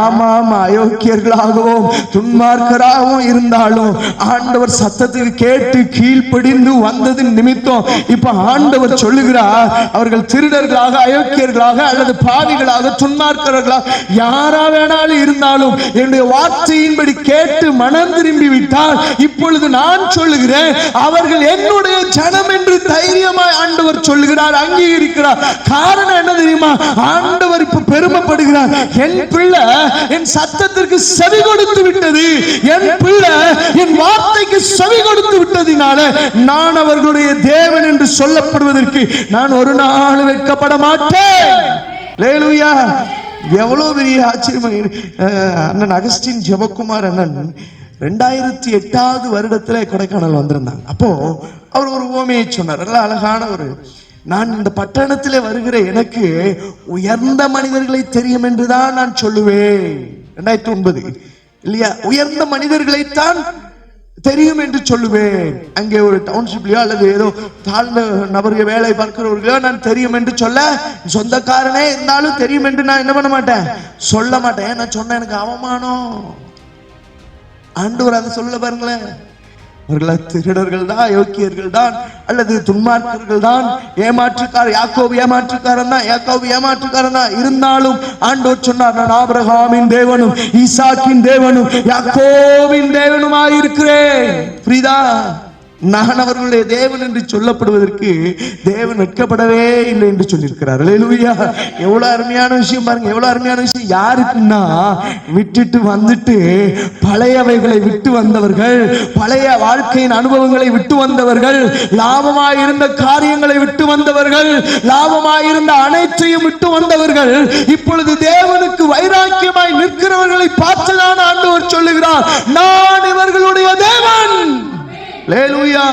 ஆமாம், அயோக்கியர்களாகவும் துன்மார்க்கராகவும் இருந்தாலும் ஆண்டவர் சத்தத்துக்கு கேட்டு கீழ்ப்படிந்து வந்தது நிமித்தம் இப்ப ஆண்டவர் சொல்லுகிறார், அவர்கள் திருடர்களாக, அயோக்கியர்களாக அல்லது பாவிகளாக, துன்மார்க்கர்களாக யாரா வேணாலும் இருந்தாலும் என்னுடைய வார்த்தையின்படி கேட்டு மனம் திரும்பி விட்டால் இப்பொழுது நான் சொல்லுகிறேன், அவர்கள் என்னுடைய ஜனம் என்று தைரியமாய் ஆண்டவர் சொல்லுகிறார், அங்கீகரிக்கிறார். காரணம் என்ன தெரியுமா? ஆண்டவர் இப்ப பெருமைப்படுகிறார், என் பிள்ளை என் சத்தத்திற்கு செவி கொடுத்து விட்டது, என் பிள்ளை என் வார்த்தைக்கு செவி கொடுத்து விட்டதினால நான் அவர்களுடைய தேவன் என்று சொல்லப்படுவதற்கு நான் ஒரு நாள் வெட்கப்பட மாட்டேன். அல்லேலூயா. எவ்வளவு பெரிய ஆச்சரியம். அண்ணன் அகஸ்டின் ஜெபக்குமார் அண்ணன் 2008வது வருடத்துல கொடைக்கானல் வந்திருந்தாங்க. அப்போ அவர் ஒரு உவமையை சொன்னார். நல்ல அழகான ஒரு நான் இந்த பட்டணத்திலே வருகிற எனக்கு உயர்ந்த மனிதர்களை தெரியும் என்றுதான் நான் சொல்லுவேன். 2009 இல்லையா? உயர்ந்த மனிதர்களைத்தான் தெரியும் என்று சொல்லுவேன். அங்கே ஒரு டவுன்ஷிப்லயோ அல்லது ஏதோ தாழ்ந்த நபர்கள் வேலை பார்க்கிறவர்களோ நான் தெரியும் என்று சொல்ல, சொந்தக்காரனே இருந்தாலும் தெரியும் என்று நான் என்ன பண்ண மாட்டேன், சொல்ல மாட்டேன். நான் சொன்ன எனக்கு அவமானம். ஆண்டவர் அதை சொல்ல பாருங்களேன். அவர்கள் திருடர்கள் தான், யோக்கியர்கள் தான், அல்லது துன்மார்க்கர்கள் தான், யாக்கோபு ஏமாற்றுக்காரன் தான், ஏமாற்றுக்காரன் தான். இருந்தாலும் ஆண்டவர் சொன்னார், நான் ஆபிரகாமின் தேவனும் ஈசாக்கின் தேவனும் யாக்கோபின் தேவனுமாயிருக்கிறேன். புரியுதா? நான் அவர்களுடைய தேவன் என்று சொல்லப்படுவதற்கு தேவன் வெட்கப்படவே இல்லை என்று சொல்லியிருக்கிறார். அல்லேலூயா! எவ்வளவு அருமையான விஷயம் பாருங்க, எவ்வளவு அருமையான விஷயம். யாருக்குன்னா, விட்டுட்டு வந்துட்டு பழையவைகளை விட்டு வந்தவர்கள், பழைய வாழ்க்கையின் அனுபவங்களை விட்டு வந்தவர்கள், லாபமாயிருந்த காரியங்களை விட்டு வந்தவர்கள், லாபமாயிருந்த அனைத்தையும் விட்டு வந்தவர்கள், இப்பொழுது தேவனுக்கு வைராக்கியமாய் நிற்கிறவர்களை பார்த்துதான் ஆண்டவர் சொல்லுகிறார், நான் இவர்களுடைய தேவன். அல்லேலூயா!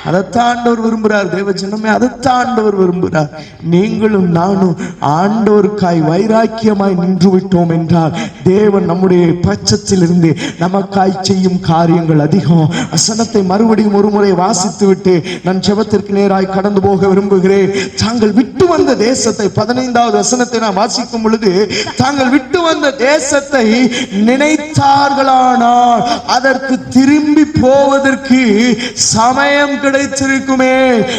அதைத்தான் ஆண்டவர் விரும்புகிறார். தேவ ஜனமே, அதைத்தான் ஆண்டவர் விரும்புகிறார். நீங்களும் நானும் ஆண்டவருக்காய் வைராக்கியமாய் நின்று விட்டோம் என்றால் தேவன் நம்முடைய பட்சத்தில் இருந்து நமக்காய் செய்யும் காரியங்கள் அதிகம். வசனத்தை மறுபடியும் ஒரு முறை வாசித்து விட்டு நான் ஜெபத்திற்கு நேராய் கடந்து போக விரும்புகிறேன். தாங்கள் விட்டு வந்த தேசத்தை, 15வது வசனத்தை நான் வாசிக்கும் பொழுது, தாங்கள் விட்டு வந்த தேசத்தை நினைத்தார்களானால் அதற்கு திரும்பி போவதற்கு சமயம் கிடைத்திருக்குமே.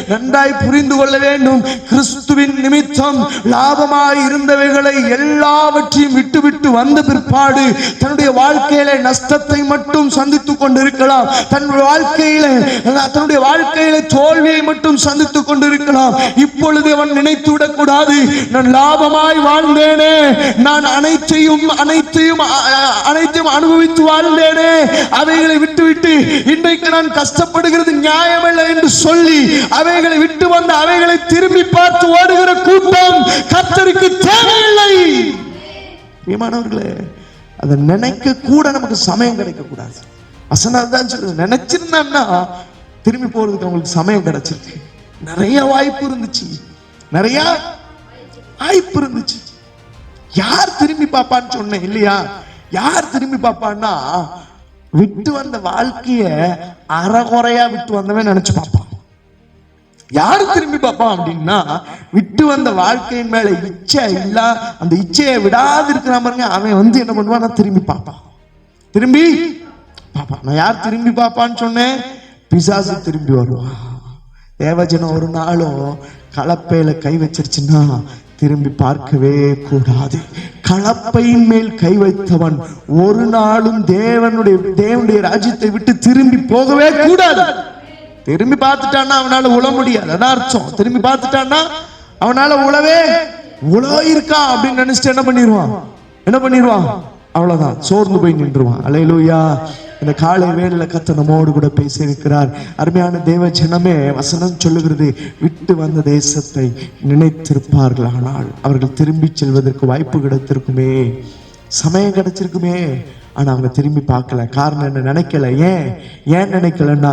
நன்றாய் புரிந்து கொள்ள வேண்டும். கிறிஸ்துவின் நிமித்தம் லாபமாய் இருந்தவைகளை எல்லாவற்றையும் விட்டு வந்த பிற்பாடு தன்னுடைய வாழ்க்கையில நஷ்டத்தை மட்டும் சந்தித்துக் கொண்டிருக்கலாம், தன்னுடைய வாழ்க்கையில தோல்வியை மட்டும் சந்தித்துக் கொண்டிருக்கலாம். இப்பொழுது அவன் நினைத்து விடக்கூடாது, நான் லாபமாய் வாழ்ந்தேனே, நான் அனைத்தையும் அனுபவித்து வாழ்ந்தேனே, அவைகளை விட்டுவிட்டு இன்றைக்கு நான் கஷ்டப்படுகிறது நியாயமல்ல என்று சொல்லி அவைகளை விட்டு வந்த அவைகளை திரும்பி பார்த்து ஓடுகிற கூட்டம் கர்த்தருக்கு தேவையில்லை. பிரியமானவர்களே, அதை நினைக்க கூட நமக்கு சமயம் கிடைக்க கூடாது. வசனம் தான் சொல்லுது, நினைச்சிருந்தா திரும்பி போறதுக்கு அவங்களுக்கு சமயம் கிடைச்சிருக்கு. நிறைய வாய்ப்பு இருந்துச்சு. யார் திரும்பி பாப்பான்னு சொன்னேன் இல்லையா? யார் திரும்பி பாப்பான்னா, விட்டு வந்த வாழ்க்கைய அறகுறையா விட்டு வந்தவன் நினைச்சு பார்ப்பான். யாரு திரும்பி பார்ப்பான் அப்படின்னா, விட்டு வந்த வாழ்க்கையின் மேல இச்சை இல்ல, அந்த இச்சையை விடாது இருக்கிற பாருங்க, அவன் என்ன பண்ணுவான், திரும்பி பார்ப்பான். நான் யார் திரும்பி பார்ப்பான்னு சொன்னேன்? பிசாசு திரும்பி வருவான். தேவஜனம் ஒரு நாளும் கலப்பையில கை வச்சிருச்சுன்னா திரும்பி பார்க்கவே கூடாது. கலப்பையின் மேல் கை வைத்தவன் ஒரு நாளும் தேவனுடைய ராஜ்யத்தை விட்டு திரும்பி போகவே கூடாது. திரும்பி பார்த்துட்டான்னா அவனால உழ முடியாது, அதான் அர்த்தம். திரும்பி பார்த்துட்டான்னா அவனால உழ இருக்கா அப்படின்னு நினைச்சிட்டு என்ன பண்ணிடுவான், அவ்வளவுதான், சோர்ந்து போய் நின்றுவான். அல்லேலூயா! இந்த காலை வேளையில கர்த்தர் நம்மோடு கூட பேசி இருக்கிறார். அருமையான தேவ ஜனமே, வசனம் சொல்லுகிறது, விட்டு வந்த தேசத்தை நினைத்திருப்பார்கள், ஆனால் அவர்கள் திரும்பி செல்வதற்கு வாய்ப்பு கிடைத்திருக்குமே, சமயம் கிடைச்சிருக்குமே. ஆனா அவங்க திரும்பி பார்க்கல. காரணம் என்ன? நினைக்கல. ஏன் நினைக்கலன்னா,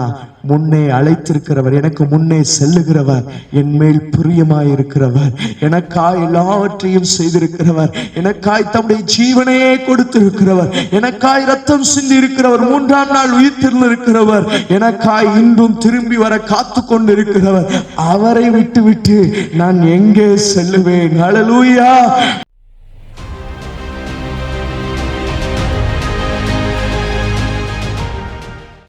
முன்னே அழைத்திருக்கிறவர், எனக்கு முன்னே செல்லுகிறவர், என் மேல் பிரியமாயிருக்கிறவர், எனக்காய் எல்லாவற்றையும் செய்திருக்கிறவர், எனக்காய் தம்முடைய ஜீவனையே கொடுத்திருக்கிறவர், எனக்காய் ரத்தம் சிந்தி இருக்கிறவர், 3ஆம் நாள் உயிர்த்தெழுந்திருக்கிறவர், எனக்காய் இன்றும் திரும்பி வர காத்து கொண்டிருக்கிறவர், அவரை விட்டு நான் எங்கே செல்லுவேன்? ஹல்லேலூயா!